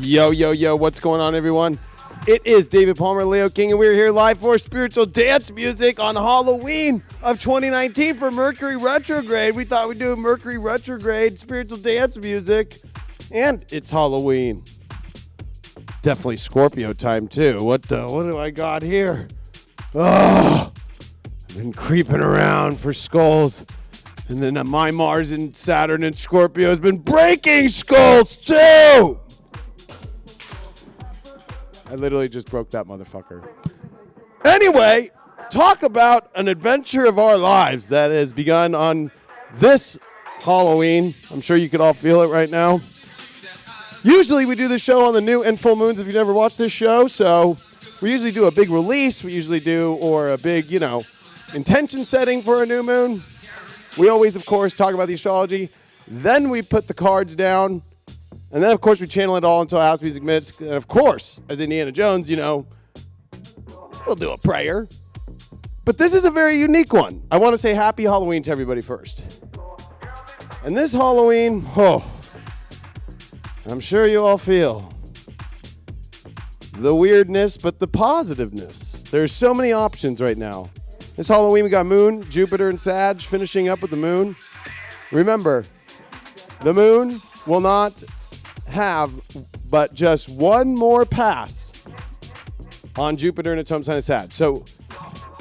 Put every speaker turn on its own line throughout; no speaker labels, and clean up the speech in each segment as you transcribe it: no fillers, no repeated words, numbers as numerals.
Yo, yo, yo, what's going on, everyone? It is David Palmer, Leo King, and we're here live for spiritual dance music on Halloween of 2019 for Mercury Retrograde. We thought we'd do Mercury Retrograde spiritual dance music, and it's Halloween. It's definitely Scorpio time, too. What do I got here? Oh, I've been creeping around for skulls, and then my Mars and Saturn and Scorpio has been breaking skulls, too! I literally just broke that motherfucker. Anyway, talk about an adventure of our lives that has begun on this Halloween. I'm sure you can all feel it right now. Usually we do this show on the new and full moons if you've never watched this show. So we usually do a big release. We usually do, or a big, intention setting for a new moon. We always, of course, talk about the astrology. Then we put the cards down. And then, of course, we channel it all until house music minutes. And, of course, as Indiana Jones, we'll do a prayer. But this is a very unique one. I want to say happy Halloween to everybody first. And this Halloween, I'm sure you all feel the weirdness, but the positiveness. There's so many options right now. This Halloween, we got Moon, Jupiter, and Sag finishing up with the Moon. Remember, the Moon will not have but just one more pass on Jupiter in its home sign of Sag. So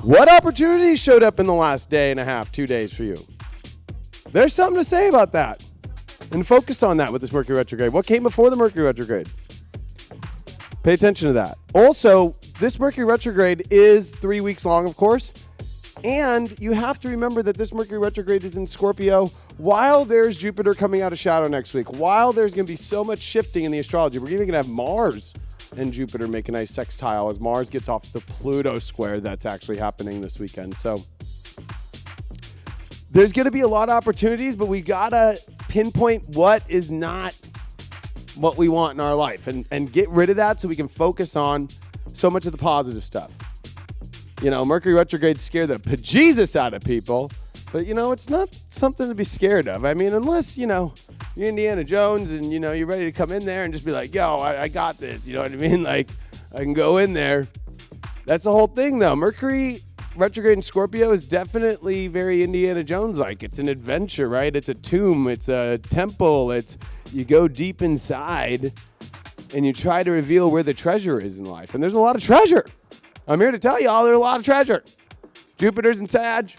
what opportunities showed up in the last day and a half, 2 days for you? There's something to say about that. And focus on that with this Mercury retrograde. What came before the Mercury retrograde? Pay attention to that. Also, this Mercury retrograde is 3 weeks long, of course. And you have to remember that this Mercury retrograde is in Scorpio while there's Jupiter coming out of shadow next week, while there's going to be so much shifting in the astrology. We're even going to have Mars and Jupiter make a nice sextile as Mars gets off the Pluto square that's actually happening this weekend. So there's going to be a lot of opportunities, but we got to pinpoint what is not what we want in our life and get rid of that so we can focus on so much of the positive stuff. Mercury retrograde scared the bejesus out of people, but, it's not something to be scared of. I mean, unless, you're Indiana Jones and, you're ready to come in there and just be like, yo, I got this. You know what I mean? Like, I can go in there. That's the whole thing, though. Mercury retrograde in Scorpio is definitely very Indiana Jones-like. It's an adventure, right? It's a tomb. It's a temple. You go deep inside and you try to reveal where the treasure is in life. And there's a lot of treasure. I'm here to tell you all there's a lot of treasure. Jupiter's in Sag,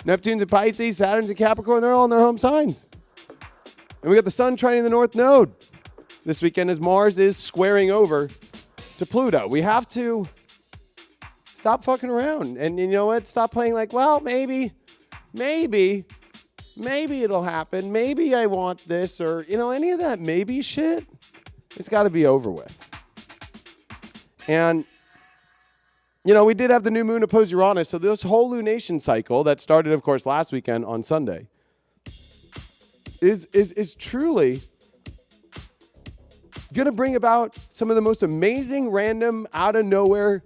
Neptune's in Pisces, Saturn's in Capricorn. They're all in their home signs. And we got the sun trining the North Node this weekend as Mars is squaring over to Pluto. We have to stop fucking around. And you know what? Stop playing like, well, maybe it'll happen. Maybe I want this or, any of that maybe shit. It's got to be over with. And we did have the new moon oppose Uranus, so this whole lunation cycle that started, of course, last weekend on Sunday is truly going to bring about some of the most amazing, random, out-of-nowhere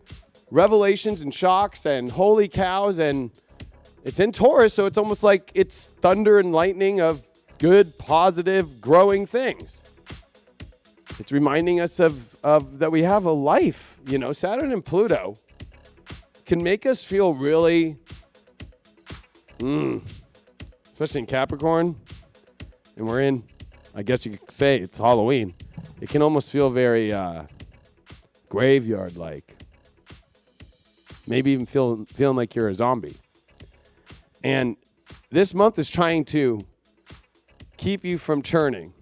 revelations and shocks and holy cows, and it's in Taurus, so it's almost like it's thunder and lightning of good, positive, growing things. It's reminding us of that we have a life. Saturn and Pluto can make us feel really, especially in Capricorn, and we're in, I guess you could say it's Halloween. It can almost feel very graveyard-like. Maybe even feeling like you're a zombie. And this month is trying to keep you from churning.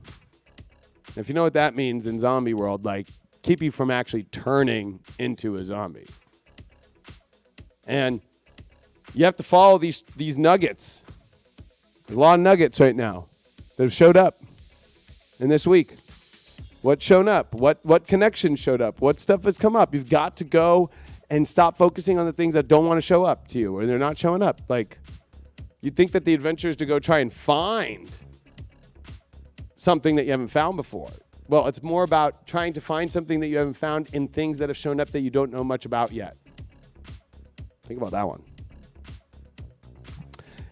If you know what that means in zombie world, like keep you from actually turning into a zombie. And you have to follow these nuggets. There's a lot of nuggets right now that have showed up in this week. What's shown up? What connections showed up? What stuff has come up? You've got to go and stop focusing on the things that don't want to show up to you or they're not showing up. Like, you think that the adventure is to go try and find something that you haven't found before. Well, it's more about trying to find something that you haven't found in things that have shown up that you don't know much about yet. Think about that one.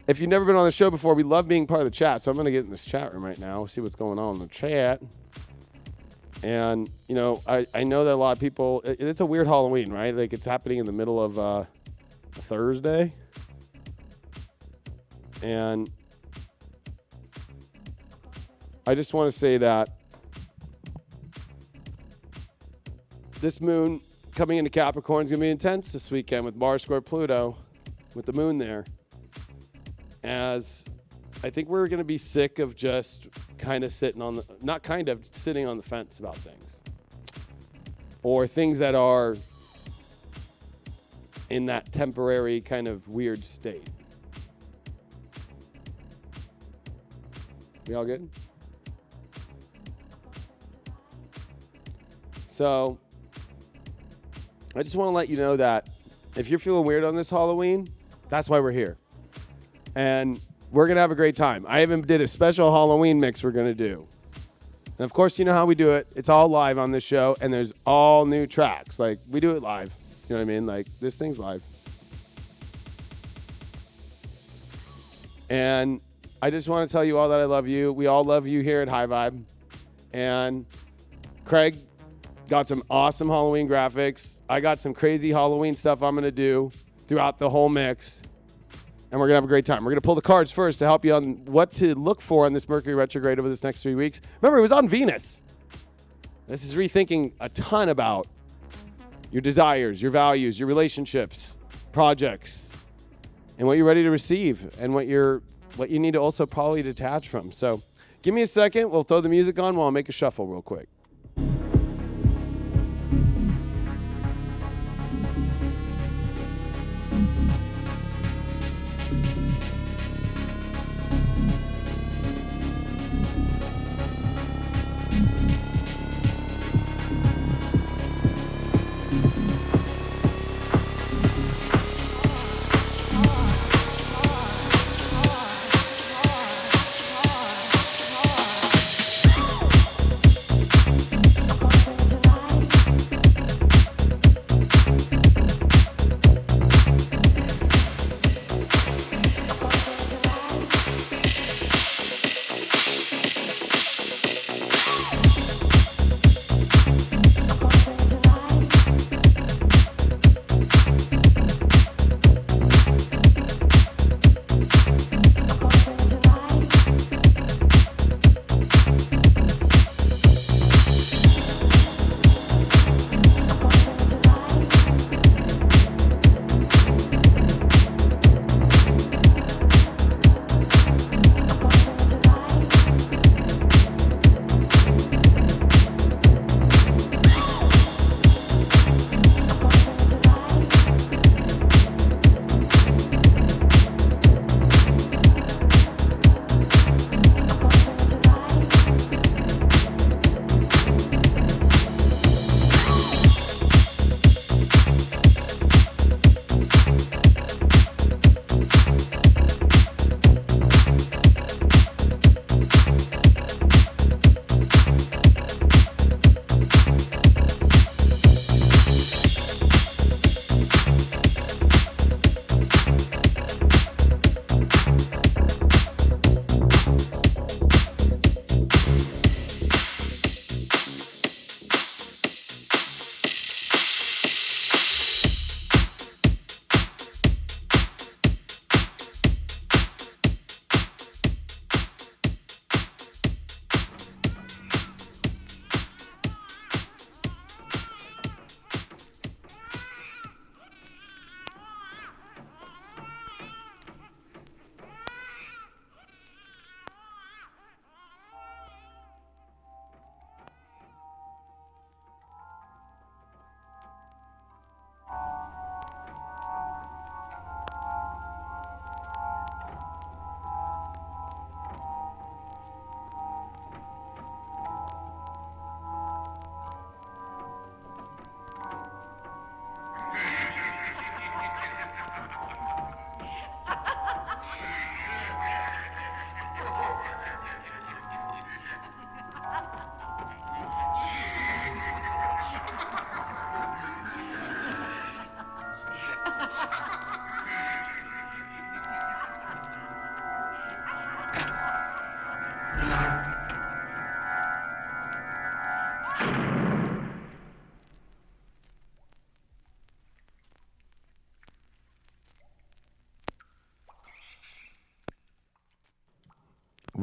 If you've never been on the show before, we love being part of the chat. So I'm going to get in this chat room right now, see what's going on in the chat. And, you know, I know that a lot of people, it's a weird Halloween, right? Like, it's happening in the middle of a Thursday. And I just want to say that this moon coming into Capricorn is going to be intense this weekend with Mars square Pluto, with the moon there. As I think we're going to be sick of just kind of sitting on sitting on the fence about things. Or things that are in that temporary kind of weird state. We all good? So, I just want to let you know that if you're feeling weird on this Halloween, that's why we're here. And we're going to have a great time. I even did a special Halloween mix we're going to do. And of course, you know how we do it. It's all live on this show, and there's all new tracks. Like, we do it live. You know what I mean? Like, this thing's live. And I just want to tell you all that I love you. We all love you here at High Vibe. And Craig got some awesome Halloween graphics. I got some crazy Halloween stuff I'm going to do throughout the whole mix. And we're going to have a great time. We're going to pull the cards first to help you on what to look for on this Mercury retrograde over this next 3 weeks. Remember, it was on Venus. This is rethinking a ton about your desires, your values, your relationships, projects, and what you're ready to receive and what you need to also probably detach from. So give me a second. We'll throw the music on while I make a shuffle real quick.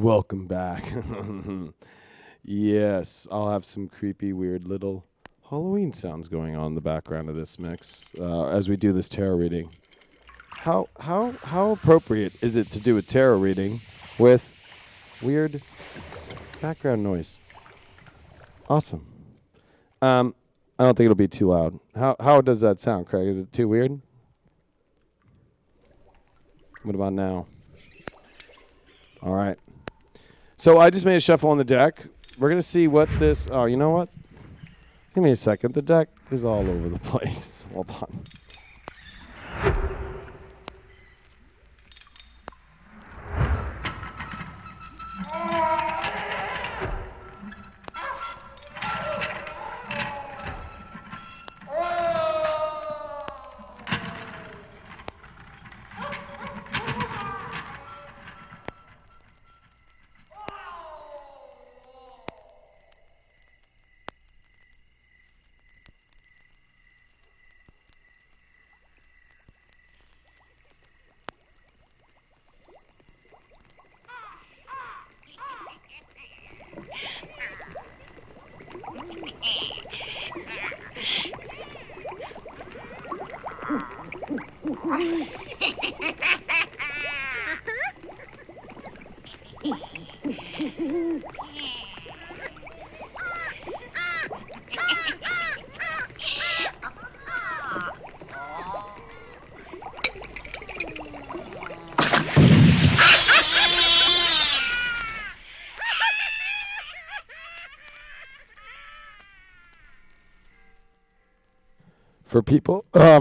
welcome back. Yes, I'll have some creepy, weird little Halloween sounds going on in the background of this mix as we do this tarot reading. How appropriate is it to do a tarot reading with weird background noise? Awesome. I don't think it'll be too loud. How does that sound, Craig? Is it too weird? What about now? All right. So I just made a shuffle on the deck. We're going to see what this... Oh, you know what? Give me a second. The deck is all over the place. Hold on.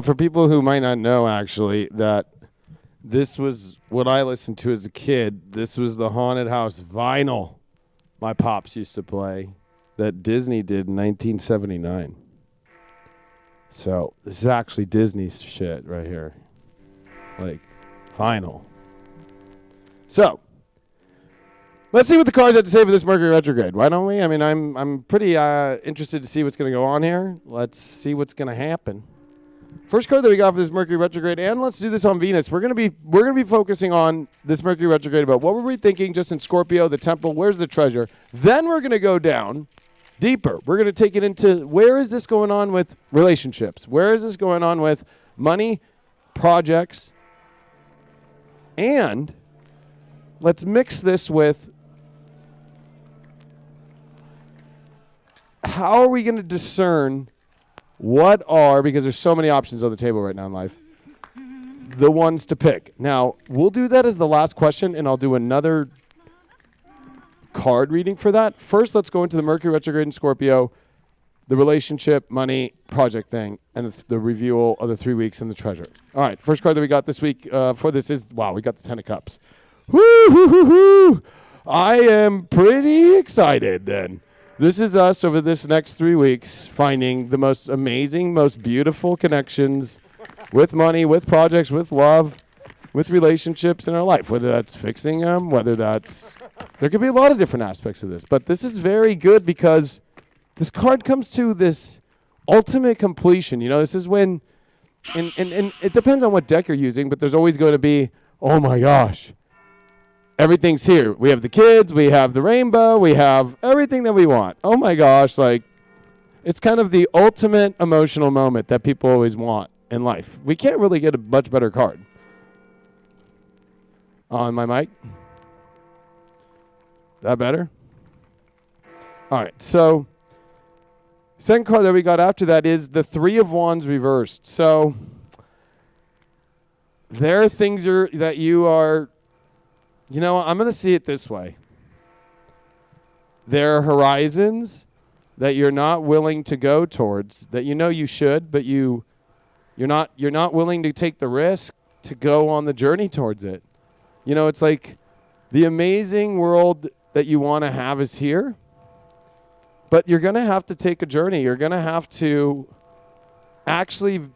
For people who might not know, actually, that this was what I listened to as a kid. This was the haunted house vinyl my pops used to play that Disney did in 1979. So this is actually Disney's shit right here, like vinyl. So let's see what the cards have to say for this Mercury retrograde. Why don't we? I mean, I'm pretty interested to see what's going to go on here. Let's see what's going to happen. First card that we got for this Mercury retrograde, and let's do this on Venus. We're gonna be focusing on this Mercury retrograde about what were we thinking just in Scorpio, the temple, where's the treasure. Then we're gonna go down deeper. We're gonna take it into where is this going on with relationships? Where is this going on with money, projects, and let's mix this with how are we gonna discern what are, because there's so many options on the table right now in life, the ones to pick. Now, we'll do that as the last question, and I'll do another card reading for that. First, let's go into the Mercury retrograde in Scorpio, the relationship, money, project thing, and the review of the 3 weeks and the treasure. All right, first card that we got this week for this is, wow, we got the 10 of Cups. Woo-hoo-hoo-hoo! I am pretty excited then. This is us over this next 3 weeks finding the most amazing, most beautiful connections with money, with projects, with love, with relationships in our life, whether that's fixing them, whether that's... There could be a lot of different aspects of this, but this is very good because this card comes to this ultimate completion. You know, this is when... And it depends on what deck you're using, but there's always going to be, oh my gosh, everything's here. We have the kids, we have the rainbow, we have everything that we want. Oh my gosh, like, it's kind of the ultimate emotional moment that people always want in life. We can't really get a much better card. On my mic? That better? All right, so second card that we got after that is the Three of Wands reversed. So there are things that you are... You know, I'm going to see it this way. There are horizons that you're not willing to go towards, that you know you should, but you're not willing to take the risk to go on the journey towards it. You know, it's like the amazing world that you want to have is here, but you're going to have to take a journey. You're going to have to actually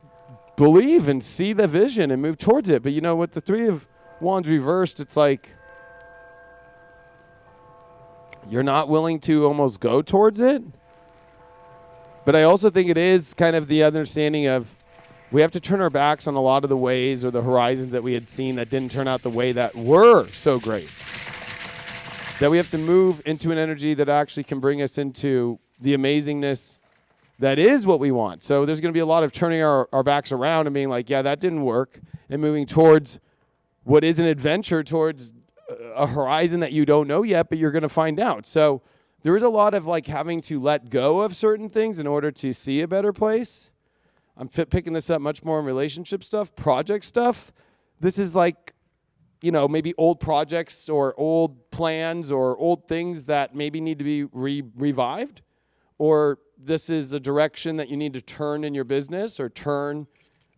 believe and see the vision and move towards it. But you know, with the Three of Wands reversed, it's like you're not willing to almost go towards it. But I also think it is kind of the understanding of we have to turn our backs on a lot of the ways or the horizons that we had seen that didn't turn out the way that were so great. that we have to move into an energy that actually can bring us into the amazingness that is what we want. So there's going to be a lot of turning our backs around and being like, yeah, that didn't work, and moving towards what is an adventure, towards a horizon that you don't know yet, but you're going to find out. So there is a lot of like having to let go of certain things in order to see a better place. I'm picking this up much more in relationship stuff, project stuff. This is like, you know, maybe old projects or old plans or old things that maybe need to be revived. Or this is a direction that you need to turn in your business or turn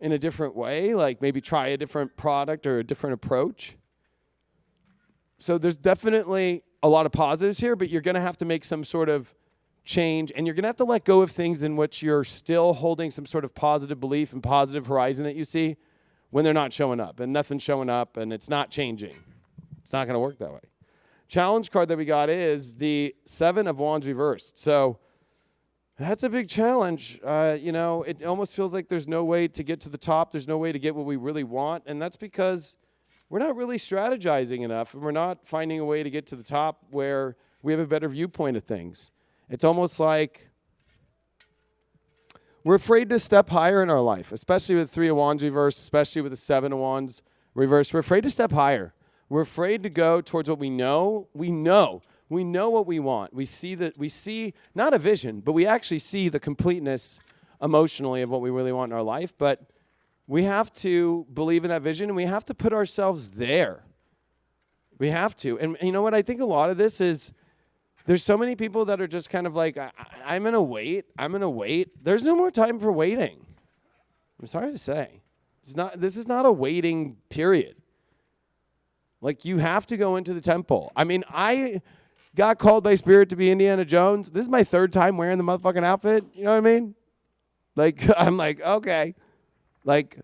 in a different way, like maybe try a different product or a different approach. So there's definitely a lot of positives here, but you're going to have to make some sort of change, and you're going to have to let go of things in which you're still holding some sort of positive belief and positive horizon that you see when they're not showing up, and nothing's showing up, and it's not changing. It's not going to work that way. Challenge card that we got is the 7 of Wands reversed. So that's a big challenge. You know, it almost feels like there's no way to get to the top. There's no way to get what we really want, and that's because we're not really strategizing enough, and we're not finding a way to get to the top where we have a better viewpoint of things. It's almost like we're afraid to step higher in our life, especially with 3 of Wands reversed, especially with the 7 of Wands reversed. We're afraid to step higher. We're afraid to go towards what we know. We know what we want. We see not a vision, but we actually see the completeness emotionally of what we really want in our life. But we have to believe in that vision, and we have to put ourselves there. We have to. And you know what? I think a lot of this is there's so many people that are just kind of like, I'm going to wait. I'm going to wait. There's no more time for waiting. I'm sorry to say. This is not a waiting period. Like, you have to go into the temple. I mean, I got called by Spirit to be Indiana Jones. This is my 3rd time wearing the motherfucking outfit. You know what I mean? Like, I'm like, okay. Like,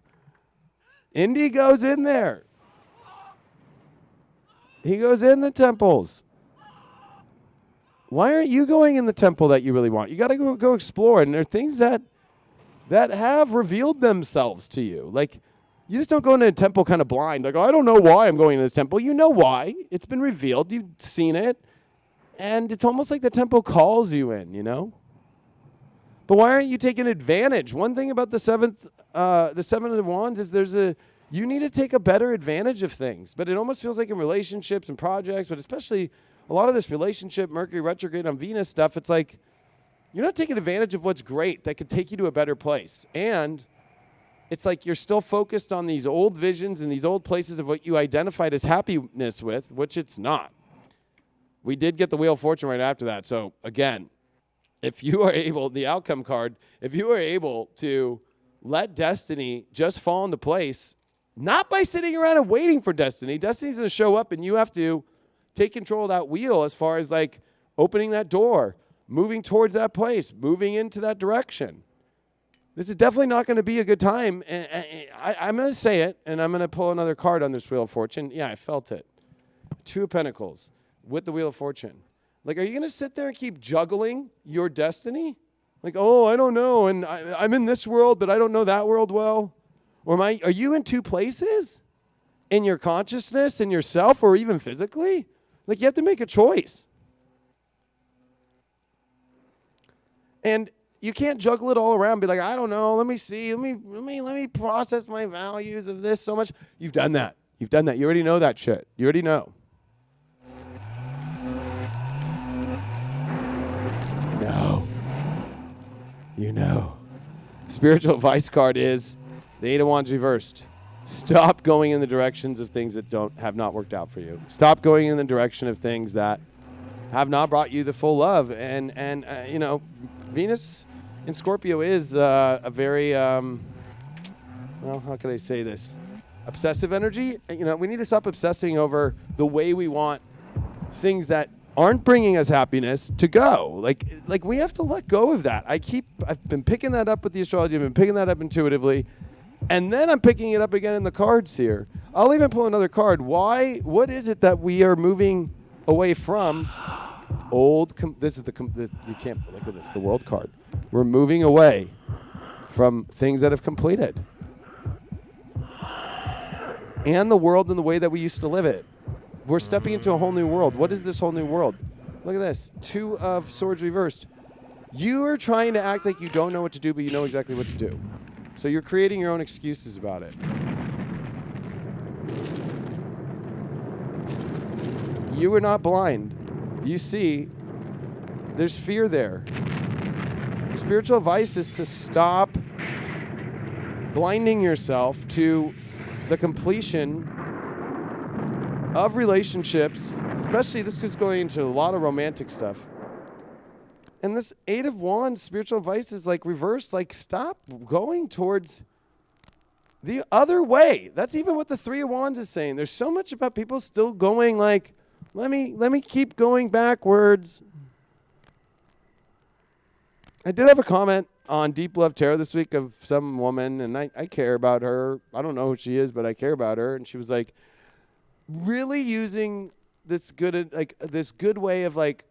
Indy goes in there. He goes in the temples. Why aren't you going in the temple that you really want? You got to go explore. And there are things that have revealed themselves to you. Like, you just don't go into a temple kind of blind. Like, oh, I don't know why I'm going to this temple. You know why. It's been revealed. You've seen it. And it's almost like the temple calls you in, you know? But why aren't you taking advantage? One thing about the 7 of Wands is you need to take a better advantage of things. But it almost feels like in relationships and projects, but especially a lot of this relationship, Mercury retrograde on Venus stuff, it's like you're not taking advantage of what's great that could take you to a better place. And it's like you're still focused on these old visions and these old places of what you identified as happiness with, which it's not. We did get the Wheel of Fortune right after that. So, again, if you are able, the outcome card, if you are able to let destiny just fall into place, not by sitting around and waiting for destiny's going to show up, and you have to take control of that wheel as far as like opening that door, moving towards that place, moving into that direction. This is definitely not going to be a good time. And I'm going to say it, and I'm going to pull another card on this Wheel of Fortune. Yeah, I felt it. 2 of Pentacles with the Wheel of Fortune. Like, are you going to sit there and keep juggling your destiny? Like, oh, I don't know, and I'm in this world, but I don't know that world well. Or are you in 2 places? In your consciousness, in yourself, or even physically? Like, you have to make a choice. And you can't juggle it all around, be like, I don't know, let me see, let me process my values of this so much. You've done that. You already know that shit. You already know. You know. Spiritual advice card is the 8 of Wands reversed. Stop going in the directions of things that have not worked out for you. Stop going in the direction of things that have not brought you the full love. And you know, Venus in Scorpio is a very, well, how can I say this? Obsessive energy. You know, we need to stop obsessing over the way we want things that aren't bringing us happiness to go. Like we have to let go of that. I've been picking that up with the astrology. I've been picking that up intuitively. And then I'm picking it up again in the cards here. I'll even pull another card. What is it that we are moving away from? You can't look at this, the world card. We're moving away from things that have completed. And the world and the way that we used to live it. We're stepping into a whole new world. What is this whole new world? Look at this. 2 of Swords reversed. You are trying to act like you don't know what to do, but you know exactly what to do. So you're creating your own excuses about it. You are not blind. You see, there's fear there. The spiritual advice is to stop blinding yourself to the completion of relationships, especially this is going into a lot of romantic stuff. And this 8 of Wands spiritual advice is like reverse, like stop going towards the other way. That's even what the 3 of Wands is saying. There's so much about people still going like, let me keep going backwards. I did have a comment on Deep Love Tarot this week of some woman, and I care about her. I don't know who she is, but I care about her. And she was like, really using this good way of like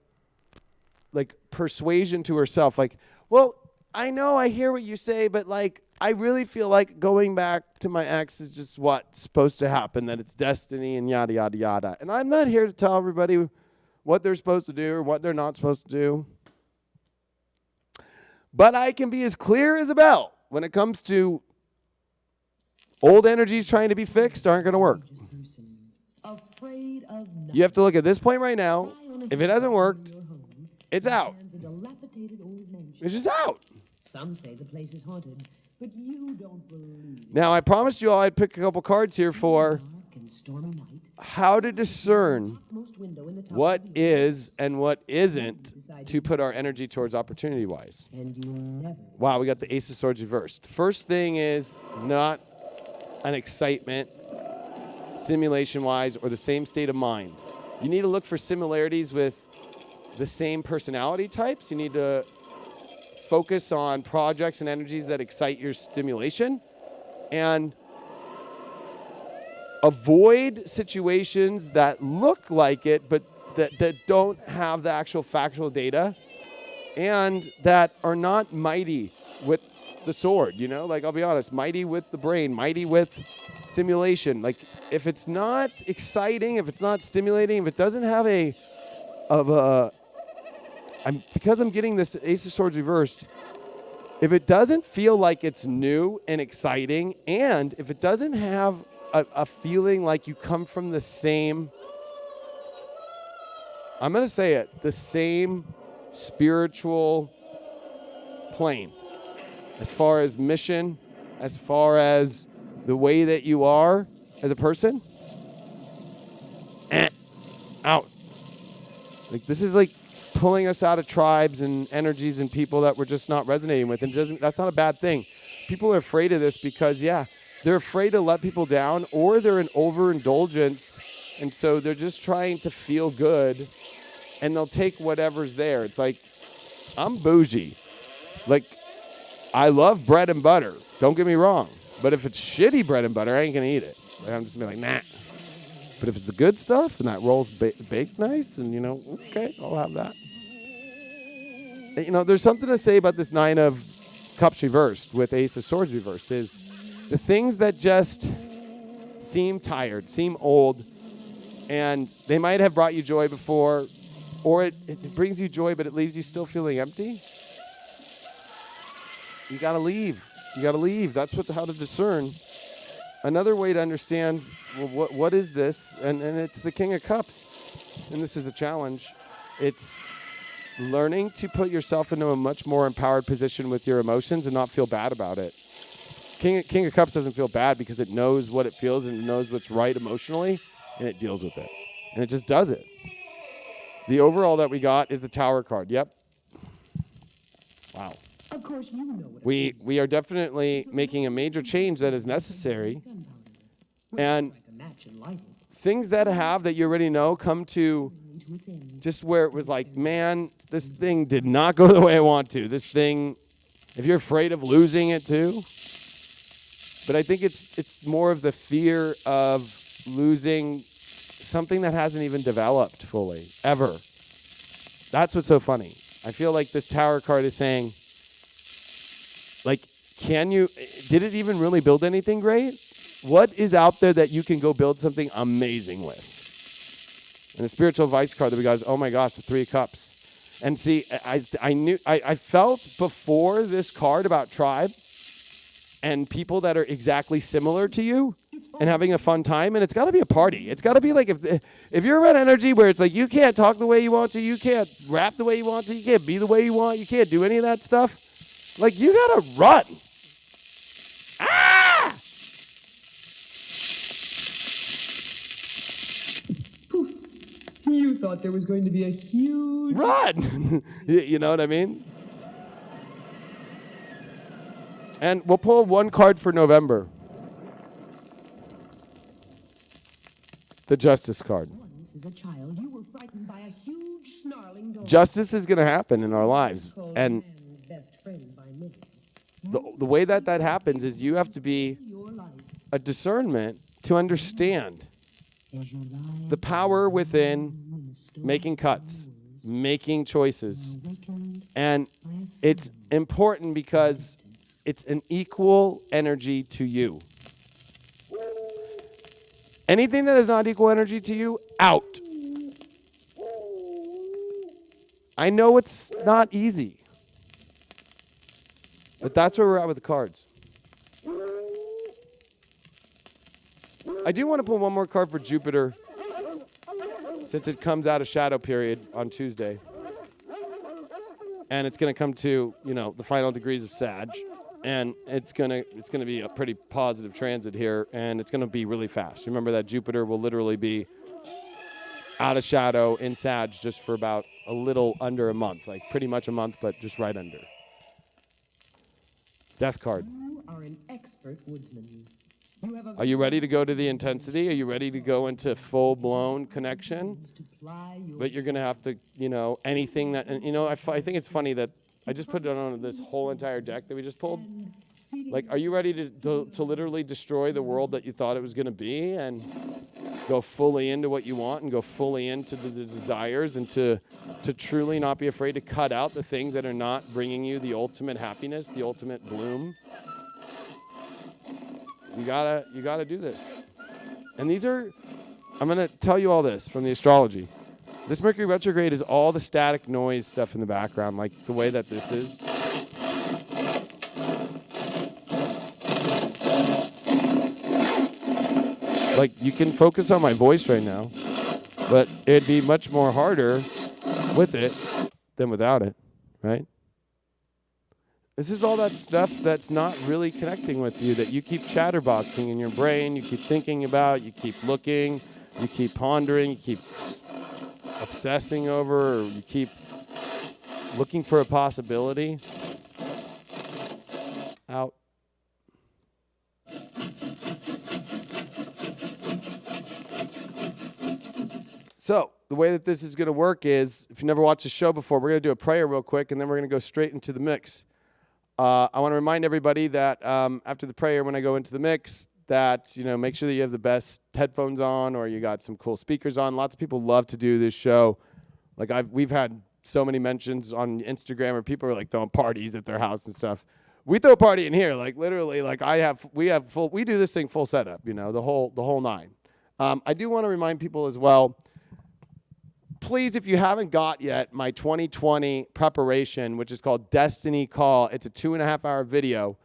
persuasion to herself. Like, well, I know I hear what you say, but like, I really feel like going back to my ex is just what's supposed to happen, that it's destiny and yada, yada, yada. And I'm not here to tell everybody what they're supposed to do or what they're not supposed to do. But I can be as clear as a bell when it comes to old energies trying to be fixed aren't going to work. You have to look at this point right now. If it hasn't worked, it's out. It's just out.
Some say the place is haunted, but you don't believe.
Now, I promised you all I'd pick a couple cards here for how to discern what is and what isn't to put our energy towards opportunity-wise. Wow, we got the Ace of Swords reversed. First thing is not an excitement, simulation-wise, or the same state of mind. You need to look for similarities with the same personality types. You need to focus on projects and energies that excite your stimulation, and avoid situations that look like it but that don't have the actual factual data and that are not mighty with the sword, you know? Like, I'll be honest, mighty with the brain, mighty with stimulation. Like, if it's not exciting, if it's not stimulating, if it doesn't have because I'm getting this Ace of Swords reversed, if it doesn't feel like it's new and exciting, and if it doesn't have a feeling like you come from the same, I'm going to say it, the same spiritual plane, as far as mission, as far as the way that you are as a person, out. Like, this is like pulling us out of tribes and energies and people that we're just not resonating with. And that's not a bad thing. People are afraid of this because, they're afraid to let people down, or they're in overindulgence, and so they're just trying to feel good, and they'll take whatever's there. It's like, I'm bougie. Like, I love bread and butter. Don't get me wrong. But if it's shitty bread and butter, I ain't going to eat it. Like, I'm just going to be like, nah. But if it's the good stuff and that roll's baked nice, and, okay, I'll have that. There's something to say about this 9 of Cups reversed with Ace of Swords reversed is the things that just seem tired, seem old, and they might have brought you joy before, or it brings you joy, but it leaves you still feeling empty. You got to leave. You got to leave. That's how to discern. Another way to understand, well, what is this? And it's the King of Cups. And this is a challenge. It's learning to put yourself into a much more empowered position with your emotions and not feel bad about it. King of Cups doesn't feel bad because it knows what it feels and it knows what's right emotionally, and it deals with it. And it just does it. The overall that we got is the Tower card. Yep. Wow.
Of course, you know what
we are definitely making a major change that is necessary. And things that you already know come to just where it was like, man, this thing did not go the way I want to. This thing, if you're afraid of losing it too. But I think it's more of the fear of losing something that hasn't even developed fully, ever. That's what's so funny. I feel like this Tower card is saying, like, did it even really build anything great? What is out there that you can go build something amazing with? And the spiritual advice card that we got is, oh my gosh, the 3 of Cups. And see, I felt before this card about tribe and people that are exactly similar to you and having a fun time, and it's got to be a party. It's got to be like if you're around energy where it's like you can't talk the way you want to, you can't rap the way you want to, you can't be the way you want, you can't do any of that stuff, like you got to run. Ah!
You thought there was going to be a huge...
Run! You know what I mean? And we'll pull 1 card for November. The Justice card.
Once as a child, you were frightened by a huge snarling dog.
Justice is going to happen in our lives. And
Man's best friend by name.
the way that happens is you have to be
Your life
a discernment to understand
as your life
the power within making cuts, making choices.
awakened
And
by a
it's important because it's an equal energy to you. Anything that is not equal energy to you, out. I know it's not easy, but that's where we're at with the cards. I do want to pull 1 more card for Jupiter, since it comes out of shadow period on Tuesday. And it's going to come to, the final degrees of Sag. And it's gonna be a pretty positive transit here, and it's gonna be really fast. Remember that Jupiter will literally be out of shadow in Sag just for about a little under a month, like pretty much a month, but just right under. Death card.
You are an expert woodsman. You have a
Are you ready to go to the intensity? Are you ready to go into full-blown connection?
to ply your
But you're gonna have to, anything that, and I think it's funny that I just put it on this whole entire deck that we just pulled. Like, are you ready to literally destroy the world that you thought it was going to be and go fully into what you want and go fully into the desires and to truly not be afraid to cut out the things that are not bringing you the ultimate happiness, the ultimate bloom? You gotta do this. And I'm going to tell you all this from the astrology. This Mercury retrograde is all the static noise stuff in the background, like the way that this is. Like, you can focus on my voice right now, but it'd be much more harder with it than without it, right? This is all that stuff that's not really connecting with you, that you keep chatterboxing in your brain, you keep thinking about, you keep looking, you keep pondering, you keep obsessing over, or you keep looking for a possibility. Out. So the way that this is going to work is, if you never watched the show before, we're going to do a prayer real quick, and then we're going to go straight into the mix. I want to remind everybody that after the prayer, when I go into the mix, that, make sure that you have the best headphones on or you got some cool speakers on. Lots of people love to do this show. Like, we've had so many mentions on Instagram where people are like throwing parties at their house and stuff. We throw a party in here, like literally, like we do this thing full setup, the whole 9. I do want to remind people as well, please, if you haven't got yet my 2020 preparation, which is called Destiny Call, it's a 2.5-hour video.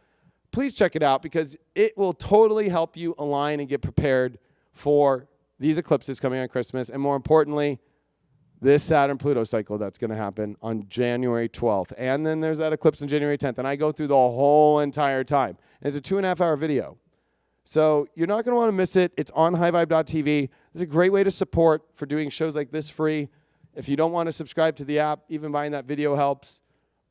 Please check it out because it will totally help you align and get prepared for these eclipses coming on Christmas, and more importantly, this Saturn-Pluto cycle that's going to happen on January 12th. And then there's that eclipse on January 10th, and I go through the whole entire time. And it's a 2.5-hour video. So you're not going to want to miss it. It's on highvibe.tv. It's a great way to support for doing shows like this free. If you don't want to subscribe to the app, even buying that video helps.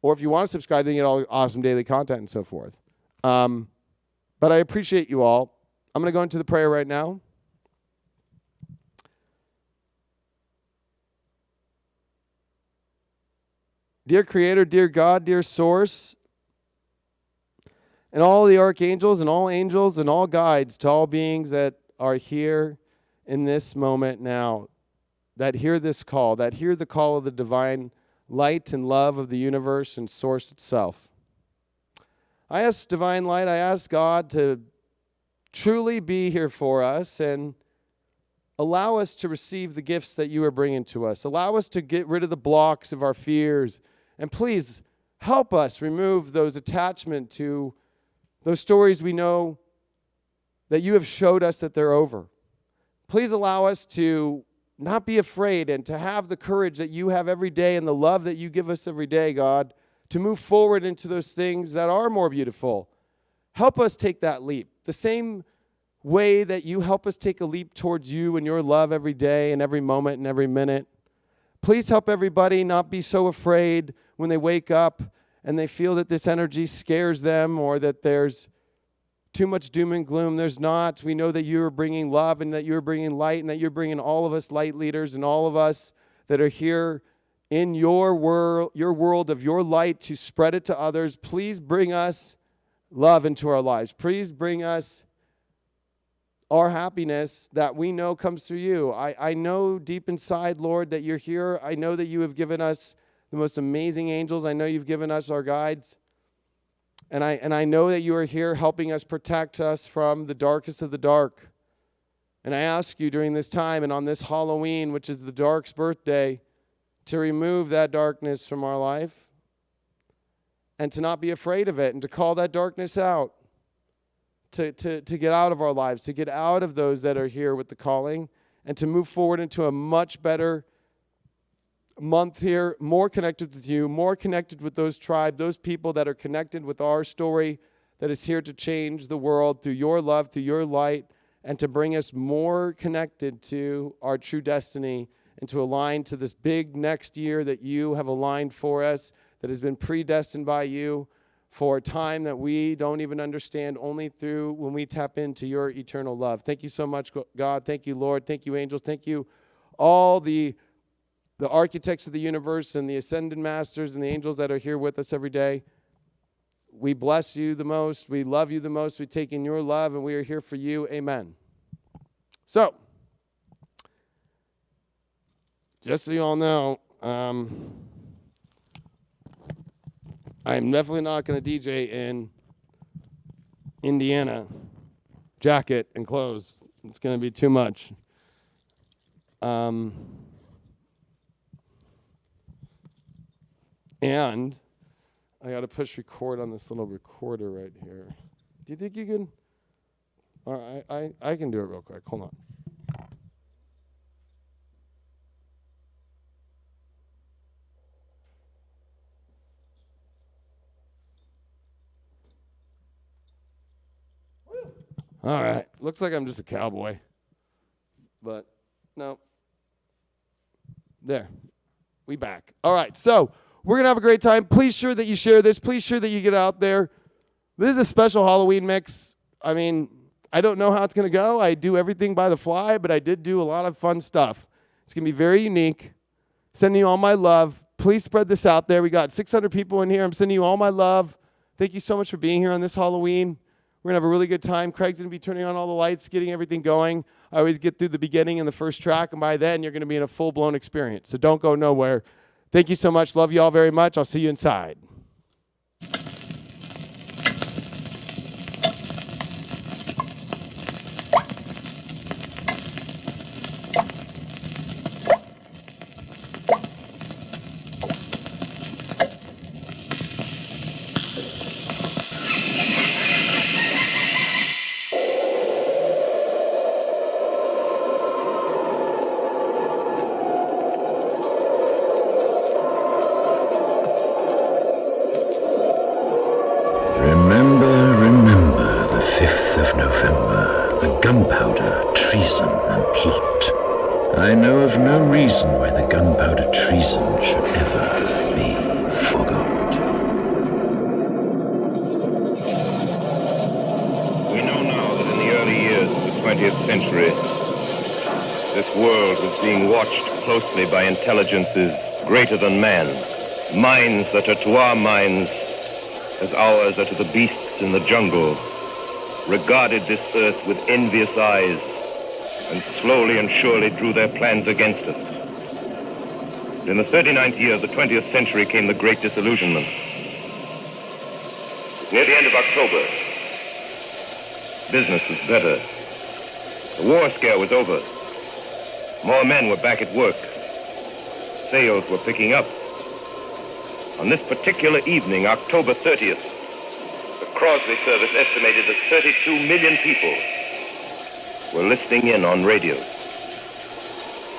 Or if you want to subscribe, then you get all awesome daily content and so forth. But I appreciate you all. I'm going to go into the prayer right now. Dear Creator, dear God, dear Source, and all the archangels and all angels and all guides to all beings that are here in this moment now, that hear this call, that hear the call of the divine light and love of the universe and Source itself. I ask divine light, I ask God to truly be here for us and Allow us to receive the gifts that you are bringing to us. Allow us to get rid of the blocks of our fears. And please help us remove those attachment to those stories we know that you have showed us that they're over. Please allow us to not be afraid and to have the courage that you have every day and the love that you give us every day, God, to move forward into those things that are more beautiful. Help us take that leap. The same way that you help us take a leap towards you and your love every day and every moment and every minute. Please help everybody not be so afraid when they wake up and they feel that this energy scares them or that there's too much doom and gloom. There's not. We know that you're bringing love and that you're bringing light and that you're bringing all of us light leaders and all of us that are here in your world of your light to spread it to others. Please bring us love into our lives. Please bring us our happiness that we know comes through you. I know deep inside, Lord, that you're here. I know that you have given us the most amazing angels. I know you've given us our guides. And I know that you are here helping us protect us from the darkest of the dark. And I ask you during this time and on this Halloween, which is the dark's birthday, to remove that darkness from our life and to not be afraid of it and to call that darkness out. To get out of our lives, to get out of those that are here with the calling, and to move forward into a much better month here, more connected with you, more connected with those tribes, those people that are connected with our story that is here to change the world through your love, through your light, and to bring us more connected to our true destiny and to align to this big next year that you have aligned for us, that has been predestined by you, for a time that we don't even understand, only through when we tap into your eternal love. Thank you so much, God. Thank you, Lord. Thank you, angels. Thank you, all the architects of the universe and the ascended masters and the angels that are here with us every day. We bless you the most. We love you the most. We take in your love, and we are here for you. Amen. So, just so you all know, I'm definitely not going to DJ in Indiana, jacket and clothes. It's going to be too much. And I got to push record on this little recorder right here. Do you think you can? All right, I can do it real quick. Hold on. All right. Looks like I'm just a cowboy. But no. There. We back. All right. So we're going to have a great time. Please sure that you share this. Please sure that you get out there. This is a special Halloween mix. I mean, I don't know how it's going to go. I do everything by the fly, but I did do a lot of fun stuff. It's going to be very unique. Sending you all my love. Please spread this out there. We got 600 people in here. I'm sending you all my love. Thank you so much for being here on this Halloween. We're going to have a really good time. Craig's going to be turning on all the lights, getting everything going. I always get through the beginning and the first track, and by then you're going to be in a full-blown experience. So don't go nowhere. Thank you so much. Love you all very much. I'll see you inside.
Remember the 5th of November, the gunpowder, treason and plot. I know of no reason why the gunpowder treason should ever be forgot.
We know now that in the early years of the 20th century, this world was being watched closely by intelligences greater than man, minds that are to our minds as ours are to the beasts in the jungle, regarded this earth with envious eyes and slowly and surely drew their plans against us. In the 39th year of the 20th century came the Great Disillusionment. Near the end of October, business was better. The war scare was over. More men were back at work. Sales were picking up. On this particular evening, October 30th, the Crosby service estimated that 32 million people were listening in on radios.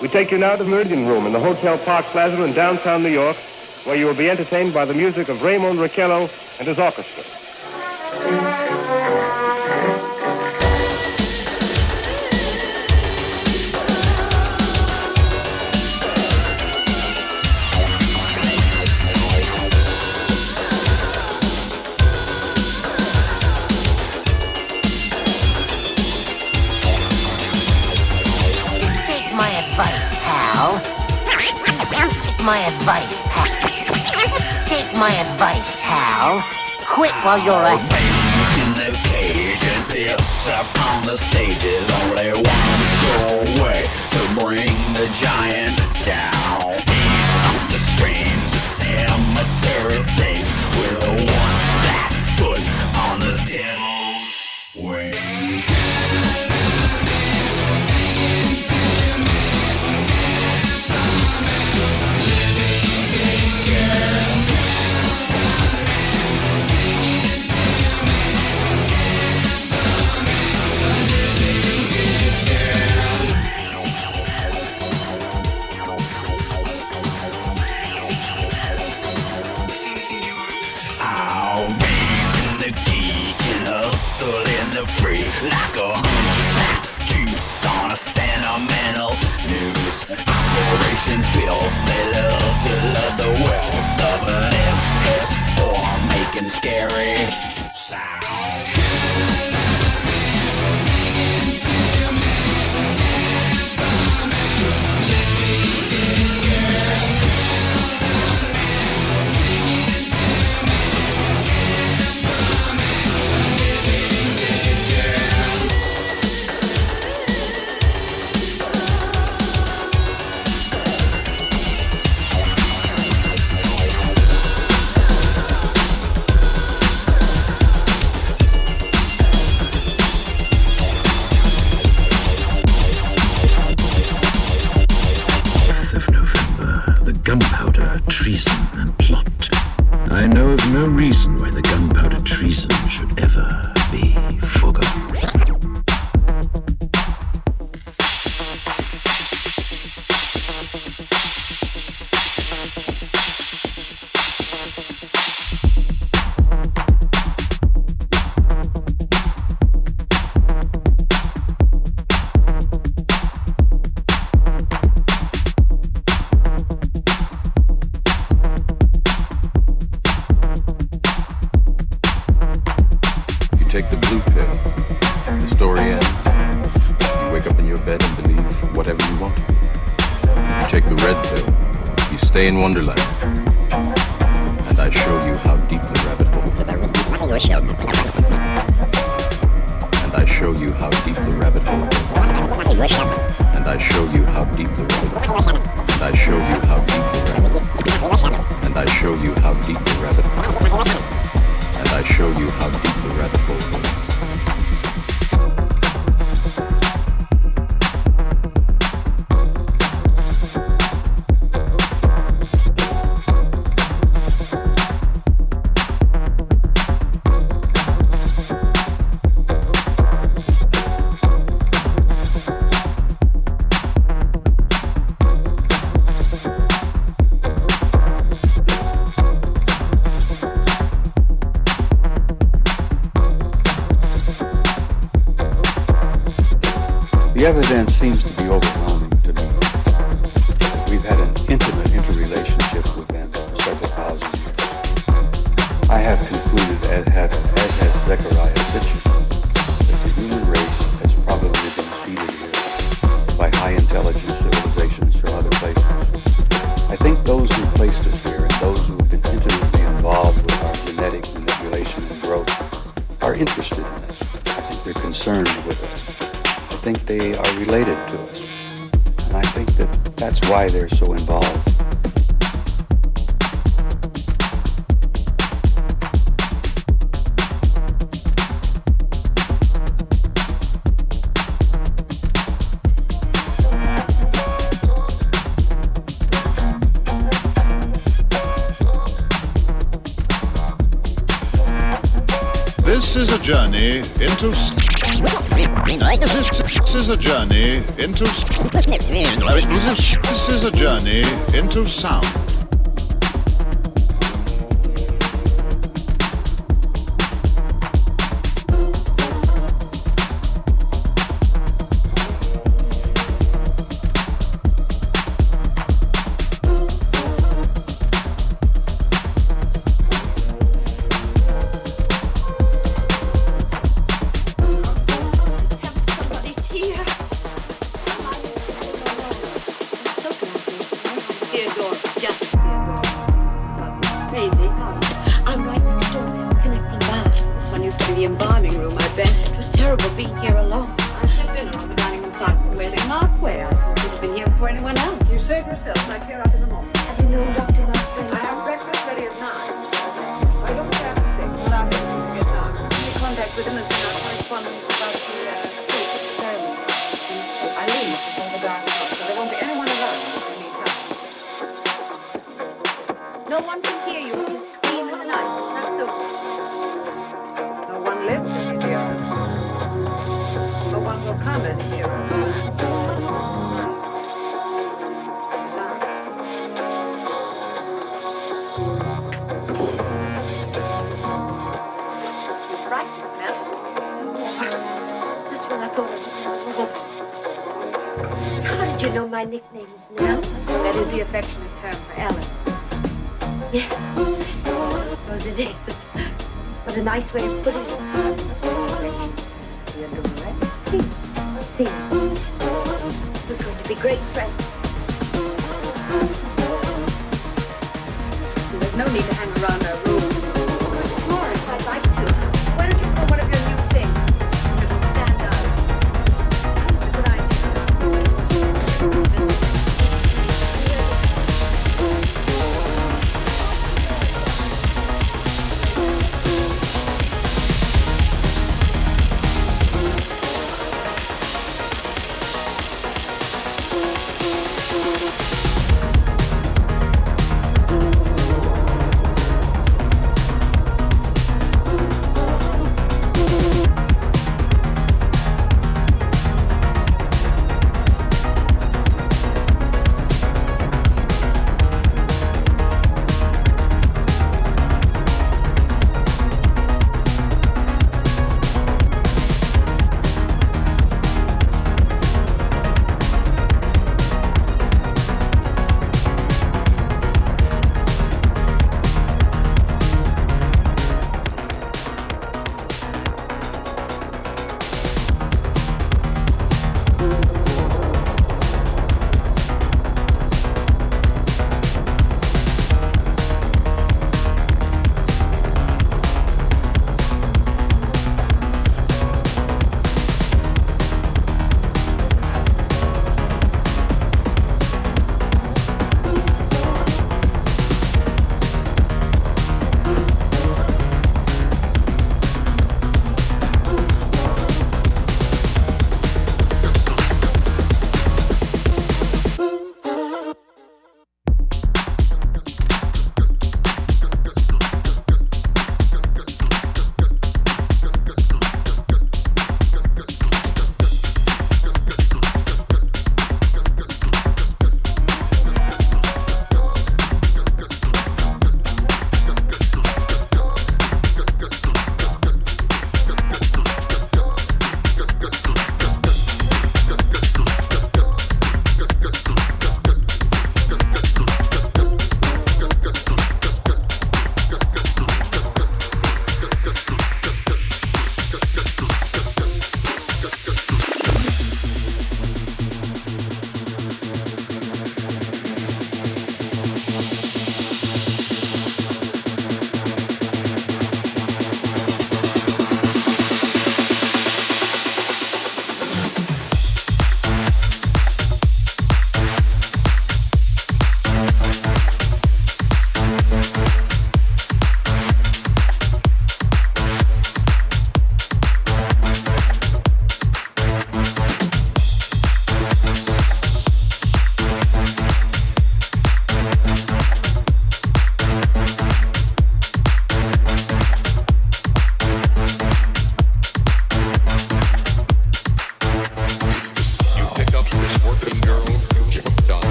We take you now to the Meridian Room in the Hotel Park Plaza in downtown New York, where you will be entertained by the music of Raymond Raquello and his orchestra.
Take my advice, pal. Take my advice, pal. Take my advice, pal. Quit while you're ahead.
In the cage and this up on the stage is only one sure way to bring the giant down. The strange cemetery things with a one flat foot on the devil's wings. Like a hunchback juice on a sentimental news operation feels they love to love the wealth of an SS form making scary sounds.
Gunpowder, treason, and plot. I know of no reason why the gunpowder treason should ever be forgotten.
Take the blue pill. The story ends. You wake up in your bed and believe whatever you want. You take the red pill. You stay in Wonderland. And I show you how deep the rabbit hole. And I show you how deep the rabbit hole. And I show you how deep the rabbit hole. And I show you how deep the rabbit hole. And I show you how deep the rabbit hole. And I show you how deep the rabbit hole goes.
The evidence seems to be overwhelming to me. We've had an intimate interrelationship with them for several thousand years. I have concluded, as has Zechariah Sitchin, that the human race has probably been seeded here by high-intelligence civilizations from other places. I think those who placed us here and those who have been intimately involved with our genetic manipulation and growth are interested in us. I think they're concerned with us. I think they are related to us. And I think that that's why they're so involved.
This is a journey into. This is a journey into. This is a journey into sound.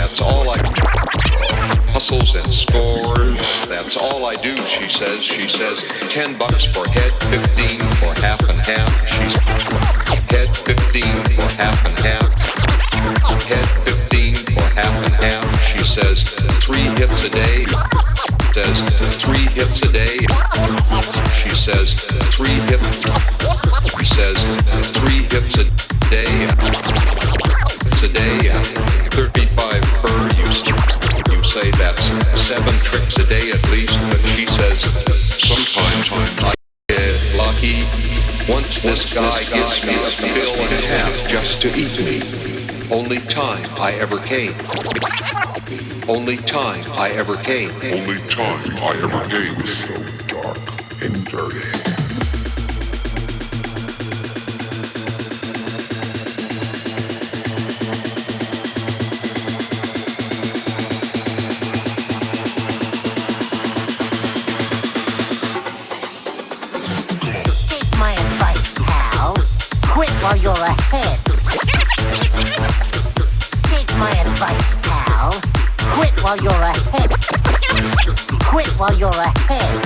That's all I... Hustles and scores. That's all I do, she says. She says, $10 for head, 15 for half and half. She's head 15 for half and half. Head 15 for half and half. She says, 3 hits a day. Says, 3 hits a day. She says, 3 hits. She says, 3 hits a day. It's a day. 35 per. You say that's 7 tricks a day at least, but she says, sometimes I get lucky. Once this guy gives me a bill and a half just to eat me. Only time I ever came. Only time I ever came.
Only time I ever came. So dark and dirty.
Take my advice, pal. Quit while you're ahead. Take my advice, pal. Quit while you're ahead. Quit while you're ahead.